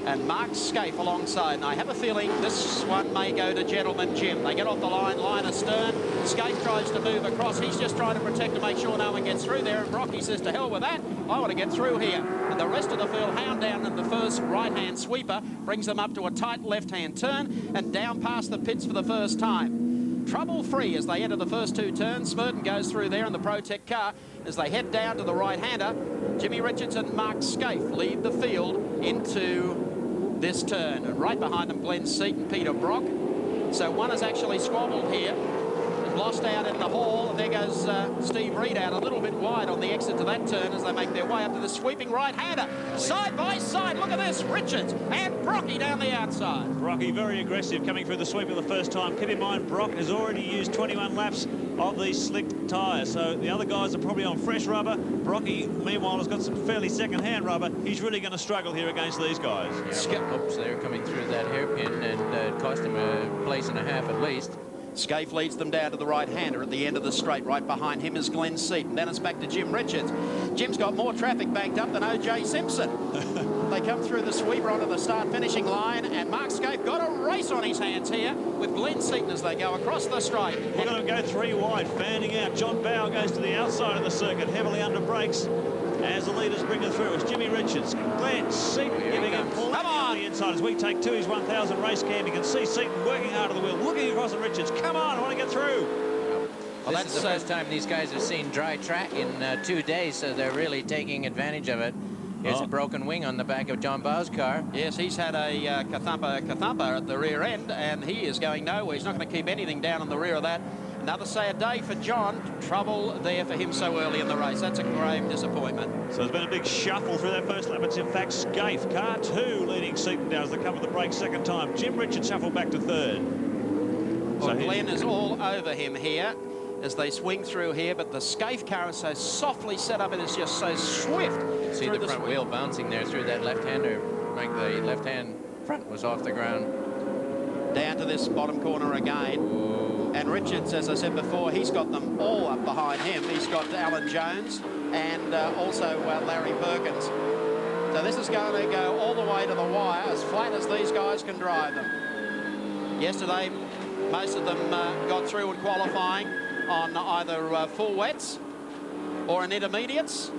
S1: and Mark Scaife alongside. And I have a feeling this one may go to Gentleman Jim. They get off the line astern. Scaife tries to move across. He's just trying to protect to make sure no one gets through there. And Brocky says, to hell with that. I want to get through here. And the rest of the field hound down in the first right-hand sweeper. Brings them up to a tight left-hand turn and down past the pits for the first time. trouble-free as they enter the first two turns. Smurton goes through there in the Protect car as they head down to the right-hander. Jimmy Richards and Mark Scaife lead the field into this turn. And right behind them, Glenn Seaton, Peter Brock. So one has actually squabbled here. Lost out in the hall. There goes Steve Reed out a little bit wide on the exit to that turn as they make their way up to the sweeping right-hander. Side by side, look at this, Richards and Brocky down the outside.
S4: Brocky very aggressive coming through the sweep for the first time. Keep in mind, Brock has already used 21 laps of these slick tyres, so the other guys are probably on fresh rubber. Brocky, meanwhile, has got some fairly second-hand rubber. He's really going to struggle here against these guys.
S5: Yeah, oops, they're coming through that hairpin, and it cost him a place and a half at least.
S1: Scaife leads them down to the right-hander at the end of the straight. Right behind him is Glenn Seaton. Then it's back to Jim Richards. Jim's got more traffic banked up than O.J. Simpson. They come through the sweeper onto the start-finishing line, and Mark Scaife got a race on his hands here with Glenn Seaton as they go across the straight.
S4: We're going to go three wide, fanning out. John Bower goes to the outside of the circuit, heavily under brakes as the leaders bring it through. It's Jimmy Richards, Glenn Seaton giving him plenty on the inside. As we take to his 1,000 race cam, you can see Seaton working hard at the wheel, looking across at Richards. Come on, I want to get through.
S5: Well, this is the first time these guys have seen dry track in 2 days, so they're really taking advantage of it. Here's a broken wing on the back of John Bow's car.
S1: Yes, he's had a kathumpa at the rear end, and he is going nowhere. He's not going to keep anything down on the rear of that. Another say a day for John. Trouble there for him so early in the race. That's a grave disappointment.
S4: So there's been a big shuffle through that first lap. It's in fact Scaife, car 2, leading Seaton down as they cover the brakes second time. Jim Richards shuffled back to third.
S1: Well, Glenn is all over him here as they swing through here, but the Scaife car is so softly set up, it is just so swift.
S5: See the front wheel bouncing there through that left-hander. Like the left-hand front was off the ground.
S1: Down to this bottom corner again.
S5: Ooh.
S1: And Richards, as I said before, he's got them all up behind him. He's got Alan Jones and also Larry Perkins. So this is going to go all the way to the wire, as flat as these guys can drive them. Yesterday, most of them got through in qualifying on either full wets or in intermediates.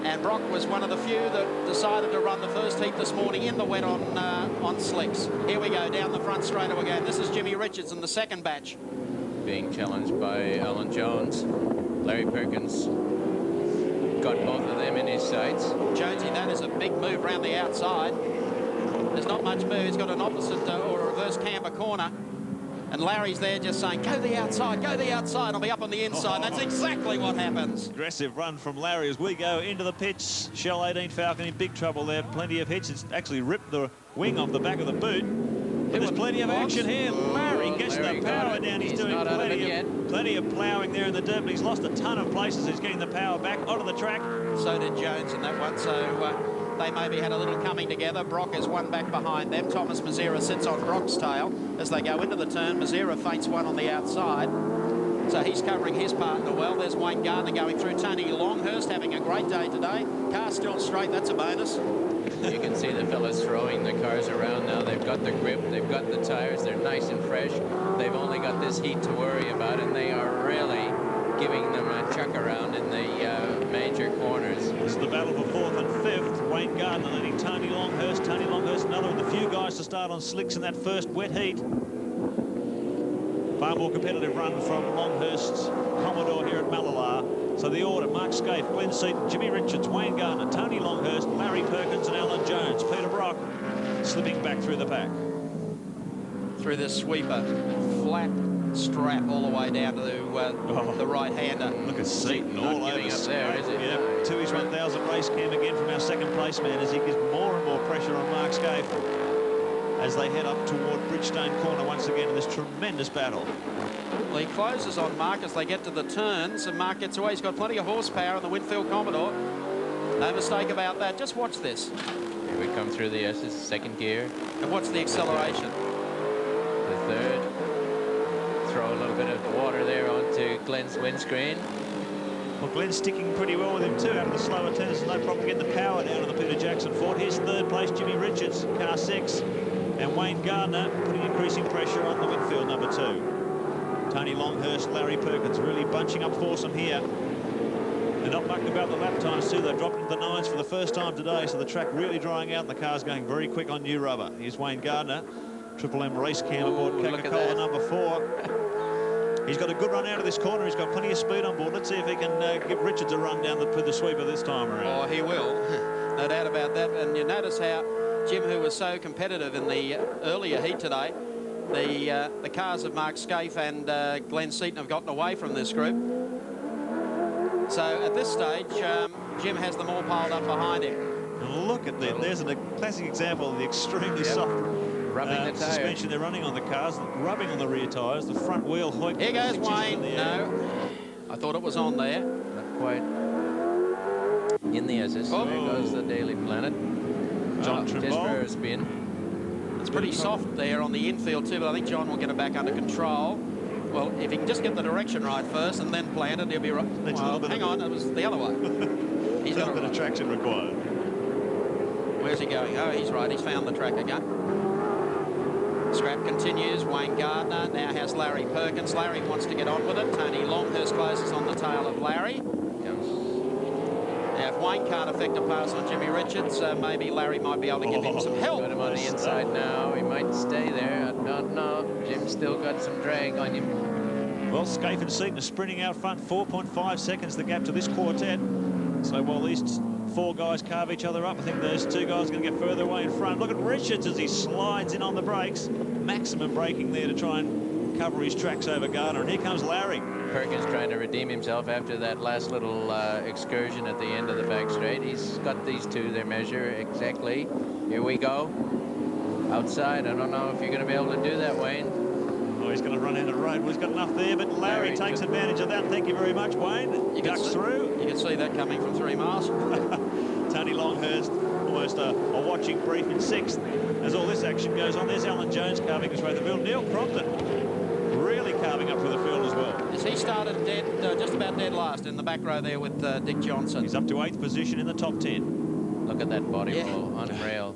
S1: And Brock was one of the few that decided to run the first heat this morning in the wet on slicks. Here we go, down the front straight again. This is Jimmy Richards in the second batch.
S5: Being challenged by Alan Jones. Larry Perkins got both of them in his sights.
S1: Jonesy, that is a big move round the outside. There's not much move. He's got an opposite or a reverse camber corner. And Larry's there just saying, go the outside, I'll be up on the inside. That's exactly what happens.
S4: Aggressive run from Larry as we go into the pits. Shell 18 Falcon in big trouble there. Plenty of hits. It's actually ripped the wing off the back of the boot. But there's plenty of action here. Larry gets the power down. He's doing plenty of ploughing there in the dirt, but he's lost a ton of places. He's getting the power back onto the track.
S1: So did Jones in that one. So they maybe had a little coming together. Brock is one back behind them. Thomas Mazera sits on Brock's tail as they go into the turn. Mazera feints one on the outside. So he's covering his partner well. There's Wayne Gardner going through. Tony Longhurst having a great day today. Car still straight. That's a bonus.
S5: You can see the fellas throwing the cars around now. They've got the grip. They've got the tires. They're nice and fresh. They've only got this heat to worry about, and they are really giving them a chuck around in the major corners.
S4: This is the battle for 4th and 5th. Wayne Gardner leading Tony Longhurst. Tony Longhurst, another of the few guys to start on slicks in that first wet heat. Far more competitive run from Longhurst's Commodore here at Mallala. So the order, Mark Scaife, Glenn Seaton, Jimmy Richards, Wayne Gardner, Tony Longhurst, Larry Perkins and Alan Jones. Peter Brock slipping back through the pack.
S1: Through this sweeper, flat strap all the way down to the right-hander.
S4: Look at Seaton all over
S5: up there, is it?
S4: Yeah, to his 1,000 race cam again from our second place man as he gives more and more pressure on Mark Scaife as they head up toward Bridgestone Corner once again in this tremendous battle.
S1: Well, he closes on Mark as they get to the turns, and Mark gets away. He's got plenty of horsepower in the Winfield Commodore. No mistake about that. Just watch this.
S5: Here we come through the S's, second gear.
S1: And what's the acceleration?
S5: The third. Throw a little bit of water there onto Glenn's windscreen.
S4: Well, Glenn's sticking pretty well with him too out of the slower turns. No problem getting the power down to the Peter Jackson Ford. Here's third place, Jimmy Richards, car 6. And Wayne Gardner putting increasing pressure on the Winfield number 2. Tony Longhurst, Larry Perkins really bunching up foursome here. They're not mucking about the lap times too. They're dropping into the 9s for the first time today, so the track really drying out and the car's going very quick on new rubber. Here's Wayne Gardner, Triple M race cam aboard Coca-Cola number 4. He's got a good run out of this corner. He's got plenty of speed on board. Let's see if he can give Richards a run down the sweeper this time around.
S1: Oh, he will. No doubt about that. And you notice how Jim, who was so competitive in the earlier heat today, the cars of Mark Scaife and Glenn Seaton have gotten away from this group. So at this stage, Jim has them all piled up behind him.
S4: And look at that. There's a classic example of the extremely soft
S5: rubbing the
S4: suspension they're running on the cars, rubbing on the rear tyres, the front wheel hoik.
S1: Here goes Wayne. No, I thought it was on there.
S5: Not quite in the assist.
S1: Oh.
S5: There goes the Daily Planet.
S4: John
S5: Just
S4: Trimble.
S5: for a spin.
S1: It's pretty soft there on the infield too, but I think John will get it back under control. Well, if he can just get the direction right first and then plant it, he'll be right. Well, hang on, it was the other way. He's got a bit
S4: of traction required.
S1: Where's he going? Oh, he's right. He's found the track again. Scrap continues. Wayne Gardner now has Larry Perkins. Larry wants to get on with it. Tony Longhurst closes on the tail of Larry. Now, if Wayne can't effect a pass on Jimmy Richards, maybe Larry might be able to give him some help.
S5: Got him on the inside now. He might stay there. I don't know. Jim's still got some drag on him.
S4: Well, Scaife and Seaton are sprinting out front. 4.5 seconds the gap to this quartet. So while these four guys carve each other up, I think those two guys are going to get further away in front. Look at Richards as he slides in on the brakes. Maximum braking there to try and cover his tracks over Gardner. And here comes Larry.
S5: Perkins trying to redeem himself after that last little excursion at the end of the back straight. He's got these two, their measure exactly. Here we go. Outside, I don't know if you're going to be able to do that, Wayne.
S4: Oh, he's going to run into the road. Well, he's got enough there, but Larry takes advantage of that. Thank you very much, Wayne.
S1: You
S4: ducks through.
S1: You can see that coming from 3 miles.
S4: Tony Longhurst, almost a watching brief in 6th. As all this action goes on, there's Alan Jones carving his way to the field. Neil Crompton really carving up for the field as well.
S1: Yes, he started dead, just about dead last in the back row there with Dick Johnson.
S4: He's up to 8th position in the top 10.
S5: Look at that body roll, unreal.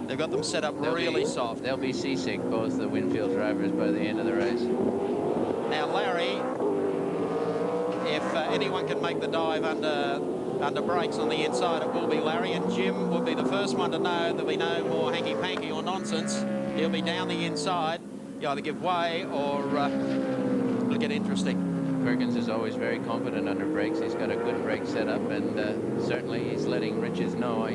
S1: They've got them set up really soft.
S5: They'll be seasick, both the Winfield drivers, by the end of the race.
S1: Now, Larry, if anyone can make the dive under brakes on the inside, it will be Larry, and Jim will be the first one to know there'll be no more hanky-panky or nonsense. He'll be down the inside. You either give way or it'll get interesting.
S5: Perkins is always very confident under brakes. He's got a good brake setup, and certainly he's letting Richards know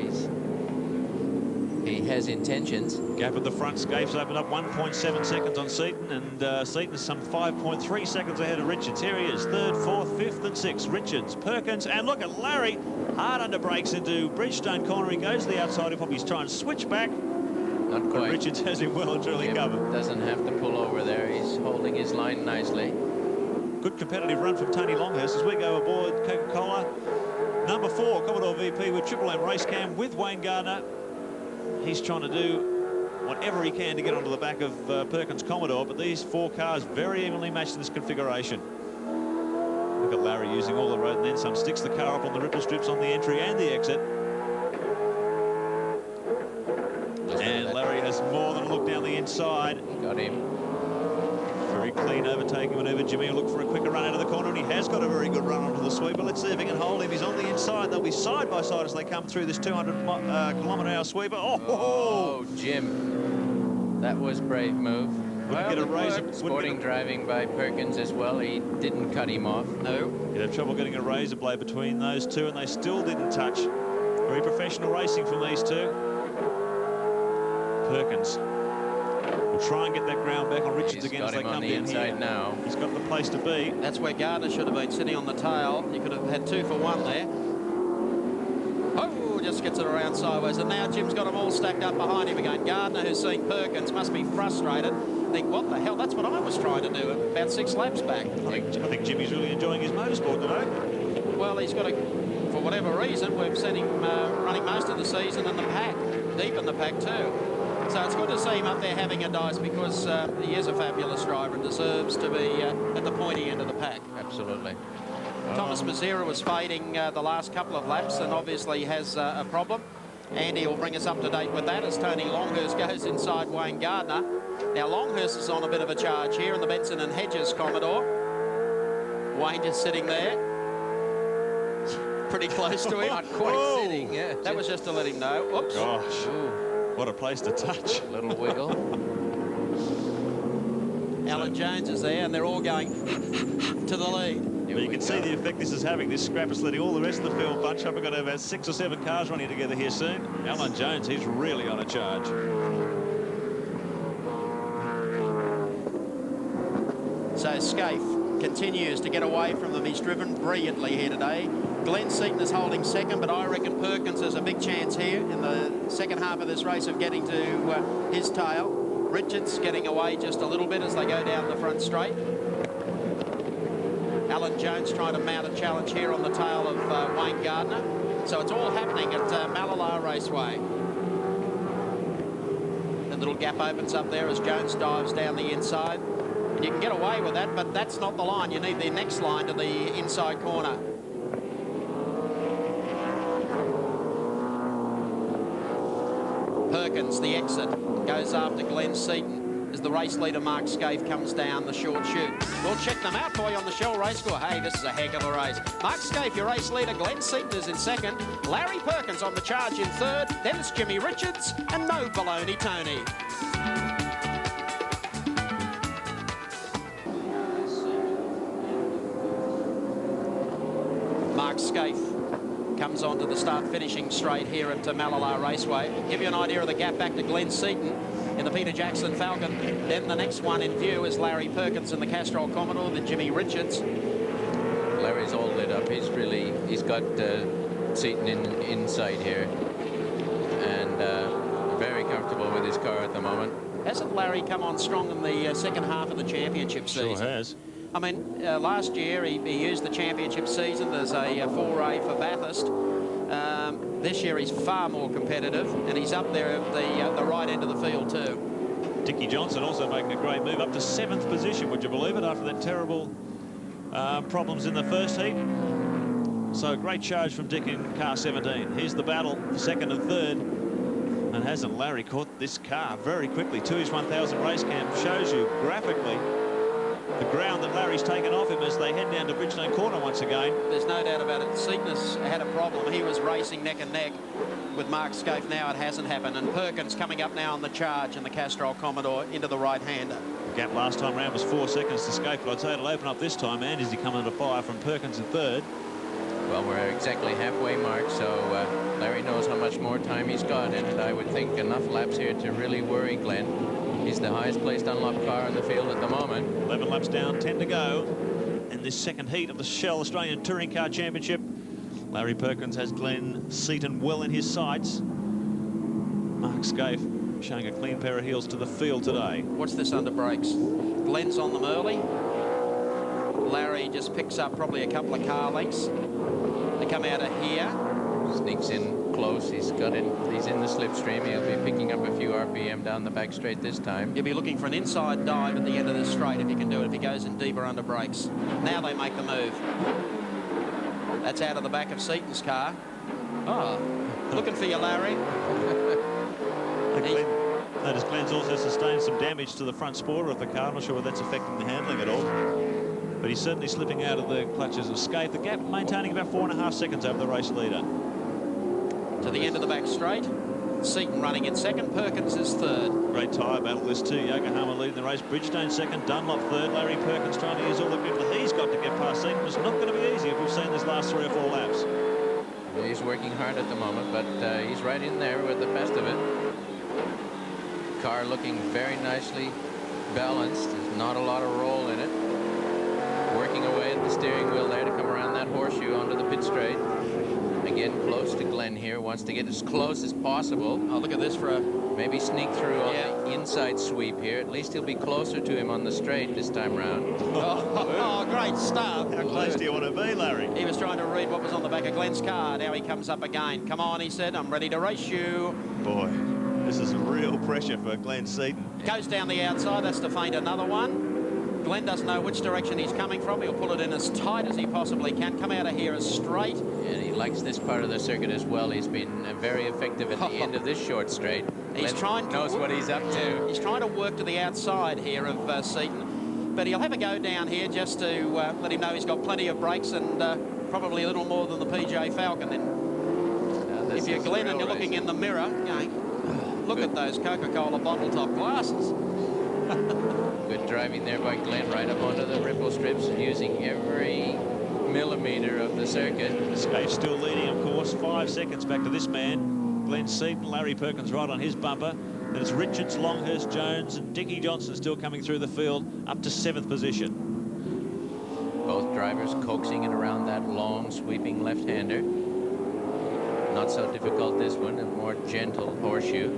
S5: he has intentions.
S4: Gap at the front. Scaife's opened up 1.7 seconds on Seaton, and Seaton's some 5.3 seconds ahead of Richards. Here he is, 3rd, 4th, 5th and 6th. Richards, Perkins, and look at Larry. Hard under brakes into Bridgestone corner. He goes to the outside. He'll probably try and switch back.
S5: Not quite.
S4: But Richards has him well and truly covered.
S5: Doesn't have to pull over there. He's holding his line nicely.
S4: Good competitive run from Tony Longhurst as we go aboard Coca-Cola. Number 4, Commodore VP with Triple M race cam with Wayne Gardner. He's trying to do whatever he can to get onto the back of Perkins Commodore, but these 4 cars very evenly matched in this configuration. Look at Larry using all the road and then some. Sticks the car up on the ripple strips on the entry and the exit. And Larry has more than a look down the inside.
S5: Got him.
S4: Very clean overtaking maneuver. Jimmy will look for a quicker run out of the corner, and he has got a very good run onto the sweeper. Let's see if he can hold him. He's on the inside. They'll be side by side as they come through this 200-kilometre-hour sweeper. Oh,
S5: Jim. That was brave move.
S4: Well, get a razor.
S5: Sporting driving by Perkins as well. He didn't cut him off.
S1: No.
S4: He'd have trouble getting a razor blade between those two, and they still didn't touch. Very professional racing from these two. Perkins will try and get that ground back on Richards again as they come down here.
S5: Now.
S4: He's got the place to be.
S1: That's where Gardner should have been sitting on the tail. You could have had 2 for 1 there. Oh, just gets it around sideways. And now Jim's got them all stacked up behind him again. Gardner, who's seen Perkins, must be frustrated. Think, what the hell? That's what I was trying to do about 6 laps back.
S4: I think Jimmy's really enjoying his motorsport today.
S1: Well, he's got to, for whatever reason, we've seen him running most of the season in the pack, deep in the pack too. So it's good to see him up there having a dice, because he is a fabulous driver and deserves to be at the pointy end of the pack.
S5: Absolutely.
S1: Thomas Mazera was fading the last couple of laps and obviously has a problem. Andy will bring us up to date with that as Tony Longhurst goes inside Wayne Gardner. Now Longhurst is on a bit of a charge here in the Benson and Hedges Commodore. Wayne just sitting there. Pretty close to him.
S5: Not quite sitting, yeah.
S1: That was just to let him know. Oops.
S4: Gosh. Ooh. What a place to touch.
S5: Little wiggle.
S1: Alan Jones is there, and they're all going to the lead.
S4: But you can see the effect this is having. This scrap is letting all the rest of the field bunch up. We've got about 6 or 7 cars running together here soon. Alan Jones, he's really on a charge.
S1: So Scaife continues to get away from them. He's driven brilliantly here today. Glenn Seaton is holding second, but I reckon Perkins has a big chance here in the second half of this race of getting to his tail. Richards getting away just a little bit as they go down the front straight. Alan Jones trying to mount a challenge here on the tail of Wayne Gardner. So it's all happening at Mallala Raceway. The little gap opens up there as Jones dives down the inside. And you can get away with that, but that's not the line. You need the next line to the inside corner. Perkins, the exit, goes after Glenn Seaton as the race leader Mark Scaife comes down the short chute. We'll check them out for you on the Shell Race Score. Hey, this is a heck of a race. Mark Scaife, your race leader. Glenn Seaton is in second. Larry Perkins on the charge in third. Then it's Jimmy Richards and No Baloney Tony. Mark Scaife comes onto the start-finishing straight here at Mallala Raceway. Give you an idea of the gap back to Glenn Seaton in the Peter Jackson Falcon. Then the next one in view is Larry Perkins in the Castrol Commodore, then Jimmy Richards.
S5: Larry's all lit up. He's got Seaton inside here, and very comfortable with his car at the moment.
S1: Hasn't Larry come on strong in the second half of the championship season?
S4: Sure has.
S1: I mean, last year he used the championship season as a foray for Bathurst. This year he's far more competitive, and he's up there at the right end of the field too.
S4: Dickie Johnson also making a great move up to 7th position, would you believe it, after that terrible problems in the first heat. So great charge from Dick in car 17. Here's the battle for second and third. And hasn't Larry caught this car very quickly? 2's 1000 race camp shows you graphically the ground that Larry's taken off him as they head down to Bridgestone Corner once again.
S1: There's no doubt about it. Seaton has had a problem. He was racing neck and neck with Mark Scaife. Now it hasn't happened. And Perkins coming up now on the charge in the Castrol Commodore into the right-hander.
S4: Gap last time round was 4 seconds to Scaife, but I'd say it'll open up this time. And is he coming under fire from Perkins in third?
S5: Well, we're exactly halfway mark, so Larry knows how much more time he's got, and I would think enough laps here to really worry Glenn. He's the highest placed unlocked car in the field at the moment. 11 laps down, 10 to go in this second heat of the Shell Australian Touring Car Championship. Larry Perkins has Glenn Seaton well in his sights. Mark Scaife showing a clean pair of heels to the field today.
S1: What's this under brakes? Glenn's on them early. Larry just picks up probably a couple of car lengths. They come out of here.
S5: Sneaks in close. He's in the slipstream. He'll be picking up a few RPM down the back straight this time.
S1: You'll be looking for an inside dive at the end of this straight if you can do it, if he goes in deeper under brakes. Now they make the move. That's out of the back of Seaton's car. Oh, looking for you, Larry.
S4: Notice Glenn's also sustained some damage to the front spoiler of the car. I'm not sure whether that's affecting the handling at all. But he's certainly slipping out of the clutches of Scaife. The gap maintaining about 4.5 seconds over the race leader.
S1: To the end of the back straight. Seaton running in second. Perkins is third.
S4: Great tyre battle, this too. Yokohama leading the race. Bridgestone second. Dunlop third. Larry Perkins trying to use all the grip that he's got to get past Seaton. It's not going to be easy if we've seen this last 3 or 4 laps.
S5: He's working hard at the moment, but he's right in there with the best of it. Car looking very nicely balanced. There's not a lot of roll in it. Working away at the steering wheel there to come around that horseshoe onto the pit straight. Again, close to Glenn here. Wants to get as close as possible.
S1: Oh, look at this for a...
S5: Maybe sneak through on the inside sweep here. At least he'll be closer to him on the straight this time round.
S1: Oh, great start.
S4: How close do you want to be, Larry?
S1: He was trying to read what was on the back of Glenn's car. Now he comes up again. Come on, he said. I'm ready to race you.
S4: Boy, this is real pressure for Glenn Seaton.
S1: Goes down the outside. That's to feint another one. Glenn doesn't know which direction he's coming from. He'll pull it in as tight as he possibly can. Come out of here as straight.
S5: And he likes this part of the circuit as well. He's been very effective at the end of this short straight.
S1: He's trying to...
S5: knows what he's up to.
S1: He's trying to work to the outside here of Seaton. But he'll have a go down here just to let him know he's got plenty of brakes and probably a little more than the PJ Falcon. Then if you're Glenn and you're looking in the mirror, going, look at those Coca-Cola bottle top glasses.
S5: Good driving there by Glenn, right up onto the ripple strips, using every millimeter of the circuit.
S4: Scaife still leading, of course. 5 seconds back to this man. Glenn Seaton, Larry Perkins right on his bumper. Then it's Richards, Longhurst, Jones and Dickie Johnson still coming through the field up to 7th position.
S5: Both drivers coaxing it around that long, sweeping left-hander. Not so difficult, this one, a more gentle horseshoe.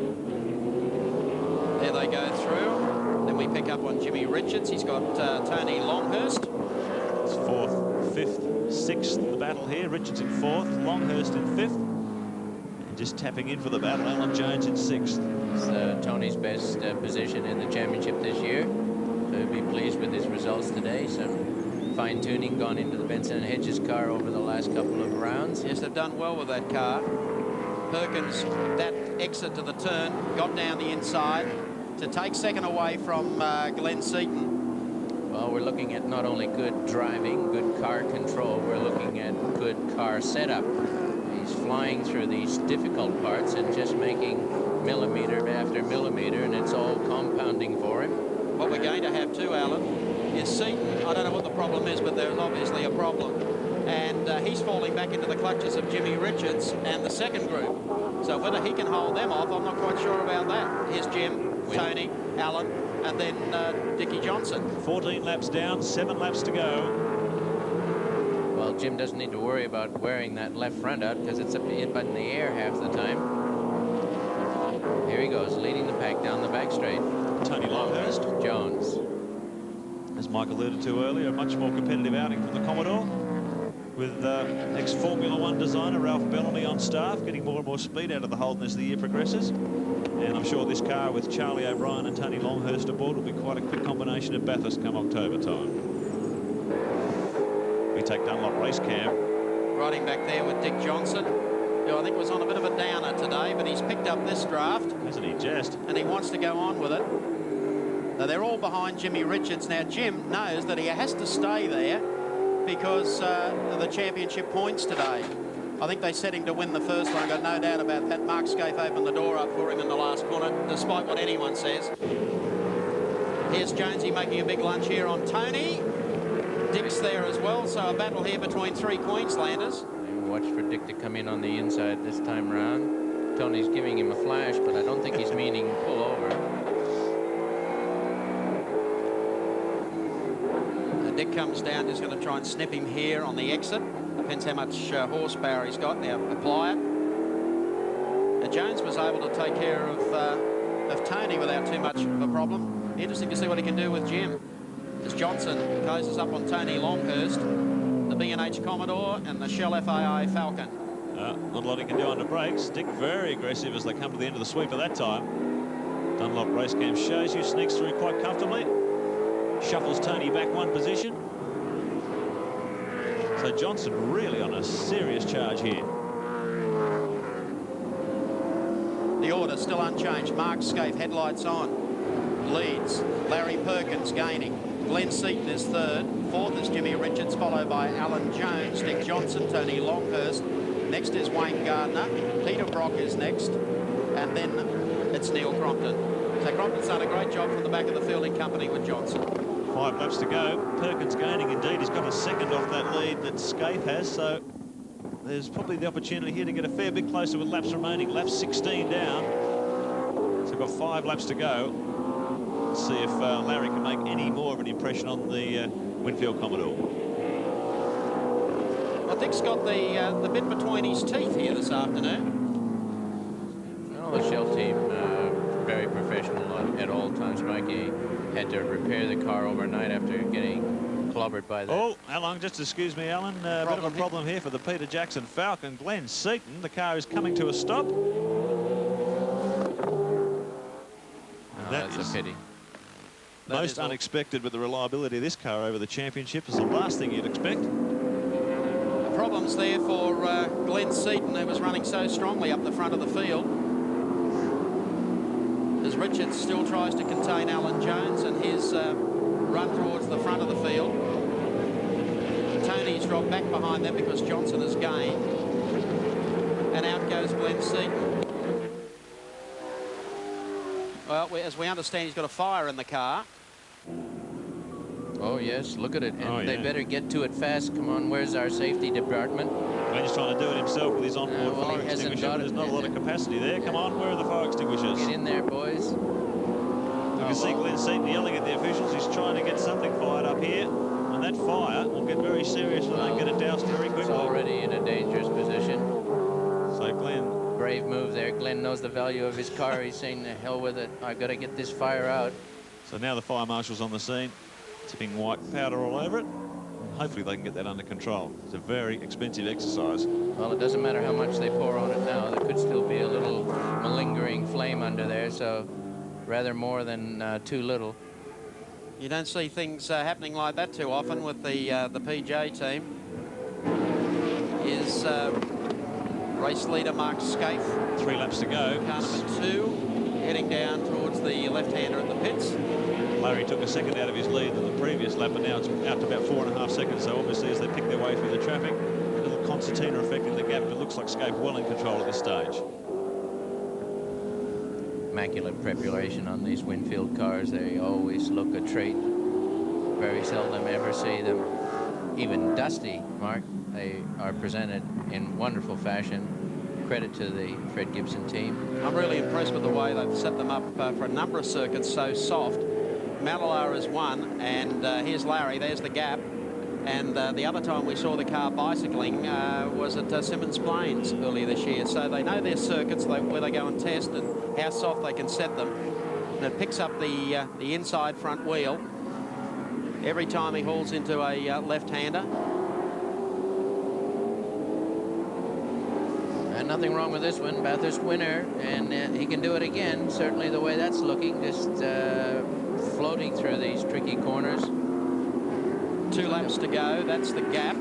S1: There they go through. Then we pick up on Jimmy Richards. He's got Tony Longhurst.
S4: It's 4th, 5th, 6th in the battle here. Richards in 4th, Longhurst in 5th. And just tapping in for the battle, Alan Jones in 6th.
S5: It's Tony's best position in the championship this year. So he'll be pleased with his results today. Some fine-tuning gone into the Benson and Hedges car over the last couple of rounds.
S1: Yes, they've done well with that car. Perkins, that exit to the turn, got down the inside to take second away from Glenn Seaton.
S5: Well, we're looking at not only good driving, good car control, we're looking at good car setup. He's flying through these difficult parts and just making millimeter after millimeter, and it's all compounding for him.
S1: What we're going to have too, Alan, is Seaton. I don't know what the problem is, but there's obviously a problem. And he's falling back into the clutches of Jimmy Richards and the second group. So whether he can hold them off, I'm not quite sure about that. Here's Jim, Tony, Alan, and then Dickie Johnson.
S4: 14 laps down, 7 laps to go.
S5: Well, Jim doesn't need to worry about wearing that left front out because it's up in the air half the time. Here he goes, leading the pack down the back straight.
S4: Tony Longhurst.
S5: Jones.
S4: As Mike alluded to earlier, a much more competitive outing from the Commodore, with ex-Formula One designer Ralph Bellamy on staff, getting more and more speed out of the Holden as the year progresses. And I'm sure this car with Charlie O'Brien and Tony Longhurst aboard will be quite a quick combination at Bathurst come October time. We take Dunlop race cam.
S1: Riding back there with Dick Johnson, who I think was on a bit of a downer today, but he's picked up this draft.
S4: Hasn't he just?
S1: And he wants to go on with it. Now, they're all behind Jimmy Richards. Now, Jim knows that he has to stay there because of the championship points today. I think they set him to win the first one. I've got no doubt about that. Mark Scaife opened the door up for him in the last corner, despite what anyone says. Here's Jonesy making a big lunge here on Tony. Dick's there as well, so a battle here between 3 Queenslanders.
S5: Watch for Dick to come in on the inside this time round. Tony's giving him a flash, but I don't think he's meaning pull over. Dick comes down, just going to try and snip him here on the exit. Depends how much horsepower he's got. Now apply it. Now, Jones was able to take care of Tony without too much of a problem. Interesting to see what he can do with Jim. As Johnson closes up on Tony Longhurst, the B&H Commodore and the Shell FAI Falcon.
S4: Not a lot he can do under brakes. Dick very aggressive as they come to the end of the sweep at that time. Dunlop race cam shows you, sneaks through quite comfortably. Shuffles Tony back 1 position. So Johnson really on a serious charge here.
S1: The order still unchanged. Mark Scaife, headlights on, leads. Larry Perkins gaining. Glenn Seaton is 3rd. 4th is Jimmy Richards, followed by Alan Jones, Dick Johnson, Tony Longhurst. Next is Wayne Gardner. Peter Brock is next. And then it's Neil Crompton. So Crompton's done a great job from the back of the fielding company with Johnson.
S4: 5 laps to go. Perkins gaining indeed. He's got a second off that lead that Scaife has, so there's probably the opportunity here to get a fair bit closer with laps remaining. Lap 16 down. So we've got 5 laps to go. Let's see if Larry can make any more of an impression on the Winfield Commodore.
S1: Well, Dick's got the bit between his teeth here this afternoon.
S5: Well, the Shell team very professional at all times. Mikey had to repair the car overnight after getting clobbered by that.
S4: Oh, how long? Just excuse me, Alan. A bit of a problem here for the Peter Jackson Falcon. Glenn Seaton, the car is coming to a stop.
S5: That's a pity.
S4: Most unexpected with the reliability of this car over the championship is the last thing you'd expect.
S1: The problem's there for Glenn Seaton, who was running so strongly up the front of the field. As Richards still tries to contain Alan Jones and his run towards the front of the field. Tony's dropped back behind them because Johnson has gained. And out goes Glenn Seaton. Well, as we understand, he's got a fire in the car.
S5: Oh, yes, look at it. And
S4: Oh,
S5: they
S4: yeah.
S5: better get to it fast. Come on, where's our safety department?
S4: Glenn's trying to do it himself with his onboard
S5: well,
S4: fire
S5: he hasn't
S4: extinguisher.
S5: got
S4: There's
S5: it.
S4: not a lot of capacity there. Come on, where are the fire extinguishers?
S5: Get in there, boys.
S4: You can see Glenn Seaton yelling at the officials. He's trying to get something fired up here. And that fire will get very serious when they get it doused very quickly.
S5: It's already in a dangerous position.
S4: So Glenn...
S5: Brave move there. Glenn knows the value of his car. He's saying, the hell with it. I've got to get this fire out.
S4: So now the fire marshal's on the scene, tipping white powder all over it. Hopefully they can get that under control. It's a very expensive exercise.
S5: Well, it doesn't matter how much they pour on it now. There could still be a little malingering flame under there, so rather more than too little.
S1: You don't see things happening like that too often with the PJ team. Is race leader Mark Scaife.
S4: 3 laps to go.
S1: Car number 2 heading down towards the left-hander at the pits.
S4: Larry took a second out of his lead in the previous lap, and now it's out to about 4.5 seconds. So obviously, as they pick their way through the traffic, a little concertina effect in the gap. It looks like Scaife well in control at this stage.
S5: Immaculate preparation on these Winfield cars. They always look a treat. Very seldom ever see them even dusty, Mark. They are presented in wonderful fashion. Credit to the Fred Gibson team.
S1: I'm really impressed with the way they've set them up for a number of circuits so soft. Mallala is one, and here's Larry. There's the gap. And the other time we saw the car bicycling was at Simmons Plains earlier this year. So they know their circuits, where they go and test and how soft they can set them. And it picks up the inside front wheel every time he hauls into a left-hander.
S5: And nothing wrong with this one. Bathurst winner, and he can do it again. Certainly the way that's looking, just floating through these tricky corners.
S1: 2 laps to go. That's the gap.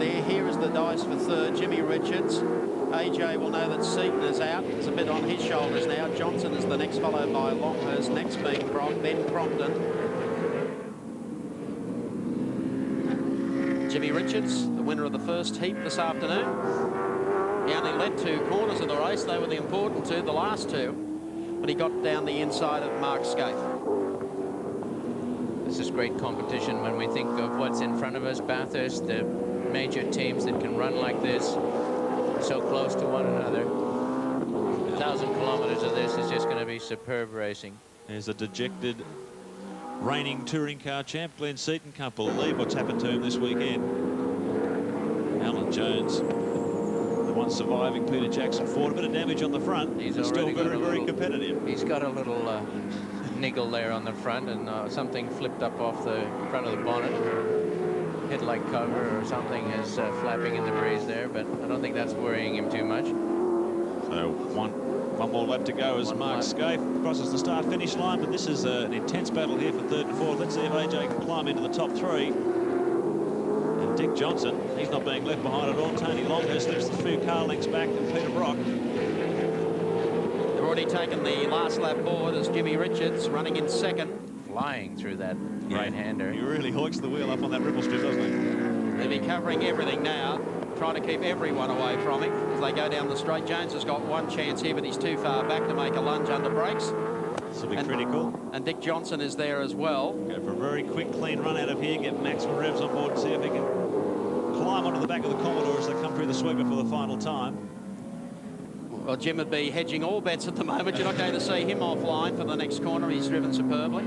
S1: Here is the dice for third. Jimmy Richards. AJ will know that Seaton is out. It's a bit on his shoulders now. Johnson is the next, followed by Longhurst. Next being Brock, then Crompton. Jimmy Richards, the winner of the first heat this afternoon. He only led 2 corners of the race. They were the important 2, the last 2. But he got down the inside of Mark Scaife.
S5: This is great competition when we think of what's in front of us. Bathurst, the major teams that can run like this, so close to one another. 1,000 kilometers of this is just going to be superb racing.
S4: There's a dejected reigning touring car champ, Glenn Seaton. Can't believe what's happened to him this weekend. Alan Jones, the one surviving Peter Jackson Ford. A bit of damage on the front. He's still very competitive.
S5: He's got a little niggle there on the front, and something flipped up off the front of the bonnet. Headlight cover or something is flapping in the breeze there, but I don't think that's worrying him too much.
S4: So one more lap to go as Mark Scaife crosses the start-finish line, but this is an intense battle here for third and fourth. Let's see if AJ can climb into the top 3. And Dick Johnson, he's not being left behind at all. Tony Longhurst slips a few car lengths back, and Peter Brock.
S1: They've already taken the last lap board as Jimmy Richards running in second.
S5: Flying through that right-hander.
S4: He really hoiks the wheel up on that ripple strip, doesn't he?
S1: They'll be covering everything now, trying to keep everyone away from him as they go down the straight. Jones has got one chance here, but he's too far back to make a lunge under brakes.
S4: This will be critical.
S1: And Dick Johnson is there as well.
S4: Go for a very quick, clean run out of here, get maximum revs on board and see if he can climb onto the back of the Commodore as they come through the sweeper for the final time.
S1: Well, Jim would be hedging all bets at the moment. You're not going to see him offline for the next corner. He's driven superbly.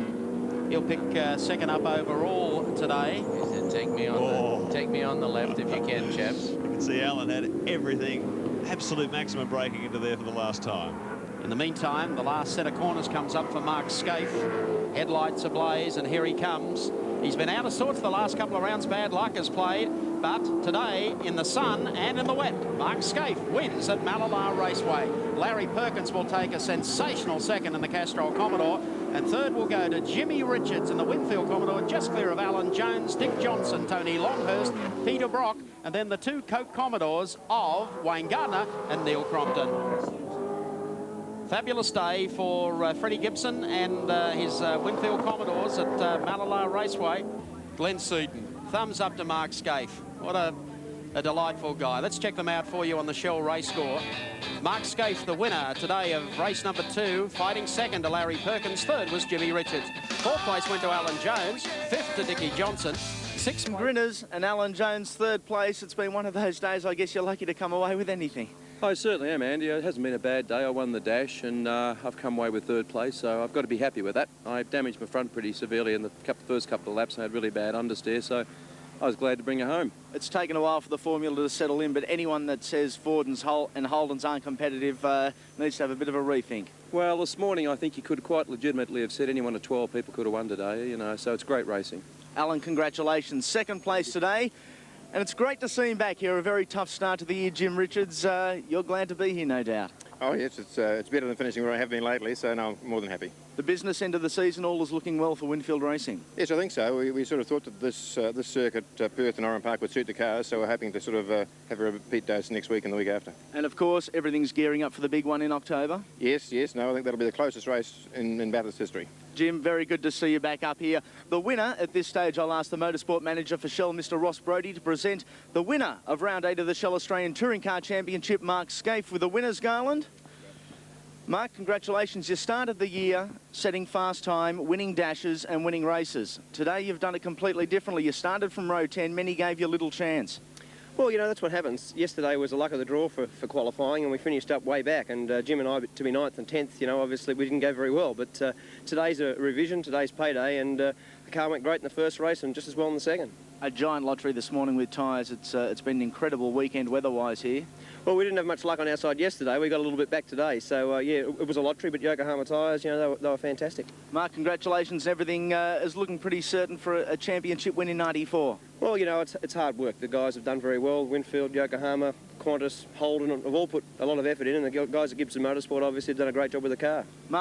S1: He'll pick second up overall today.
S5: He said, take me on the left if you can, chaps.
S4: You can see Alan had everything, absolute maximum braking into there for the last time.
S1: In the meantime, the last set of corners comes up for Mark Scaife. Headlights ablaze, and here he comes. He's been out of sorts the last couple of rounds. Bad luck has played, but today, in the sun and in the wet, Mark Scaife wins at Mallala Raceway. Larry Perkins will take a sensational second in the Castrol Commodore, and third will go to Jimmy Richards in the Winfield Commodore, just clear of Alan Jones, Dick Johnson, Tony Longhurst, Peter Brock, and then the 2 Coke Commodores of Wayne Gardner and Neil Crompton. Fabulous day for Freddie Gibson and his Winfield Commodores at Mallala Raceway. Glenn Seaton, thumbs up to Mark Scaife. What a a delightful guy. Let's check them out for you on the Shell race score. Mark Scaife, the winner today of race number 2, fighting second to Larry Perkins. Third was Jimmy Richards. Fourth place went to Alan Jones. Fifth to Dickie Johnson. Sixth
S2: Grinners and Alan Jones, third place. It's been one of those days, I guess you're lucky to come away with anything.
S3: I certainly am, Andy. It hasn't been a bad day. I won the dash and I've come away with third place, so I've got to be happy with that. I damaged my front pretty severely in the first couple of laps. I had really bad understeer, so I was glad to bring it home.
S2: It's taken a while for the formula to settle in, but anyone that says Ford and Holden's aren't competitive needs to have a bit of a rethink.
S3: Well, this morning I think you could quite legitimately have said anyone of 12 people could have won today, you know, so it's great racing.
S2: Alan, congratulations. Second place today. And it's great to see him back here. A very tough start to the year, Jim Richards. You're glad to be here, no doubt.
S7: Oh, yes, it's better than finishing where I have been lately, so no, I'm more than happy.
S2: The business end of the season, all is looking well for Winfield Racing.
S7: Yes, I think so. We sort of thought that this circuit, Perth and Oran Park, would suit the cars, so we're hoping to sort of have a repeat dose next week and the week after.
S2: And, of course, everything's gearing up for the big one in October.
S7: Yes, no, I think that'll be the closest race in Bathurst history.
S2: Jim, very good to see you back up here. The winner, at this stage, I'll ask the motorsport manager for Shell, Mr. Ross Brodie, to present the winner of Round 8 of the Shell Australian Touring Car Championship, Mark Scaife, with the winner's garland. Mark, congratulations. You started the year setting fast time, winning dashes and winning races. Today you've done it completely differently. You started from row 10, many gave you little chance.
S8: Well, you know, that's what happens. Yesterday was the luck of the draw for qualifying, and we finished up way back. And Jim and I, to be 9th and 10th, you know, obviously we didn't go very well. But today's a revision, today's payday, and the car went great in the first race and just as well in the second.
S2: A giant lottery this morning with tyres. It's been an incredible weekend weather-wise here.
S8: Well, we didn't have much luck on our side yesterday. We got a little bit back today. So, yeah, it was a lottery, but Yokohama tyres, you know, they were fantastic.
S2: Mark, congratulations. Everything is looking pretty certain for a championship win in '94.
S8: Well, you know, it's hard work. The guys have done very well. Winfield, Yokohama, Qantas, Holden have all put a lot of effort in, and the guys at Gibson Motorsport obviously have done a great job with the car.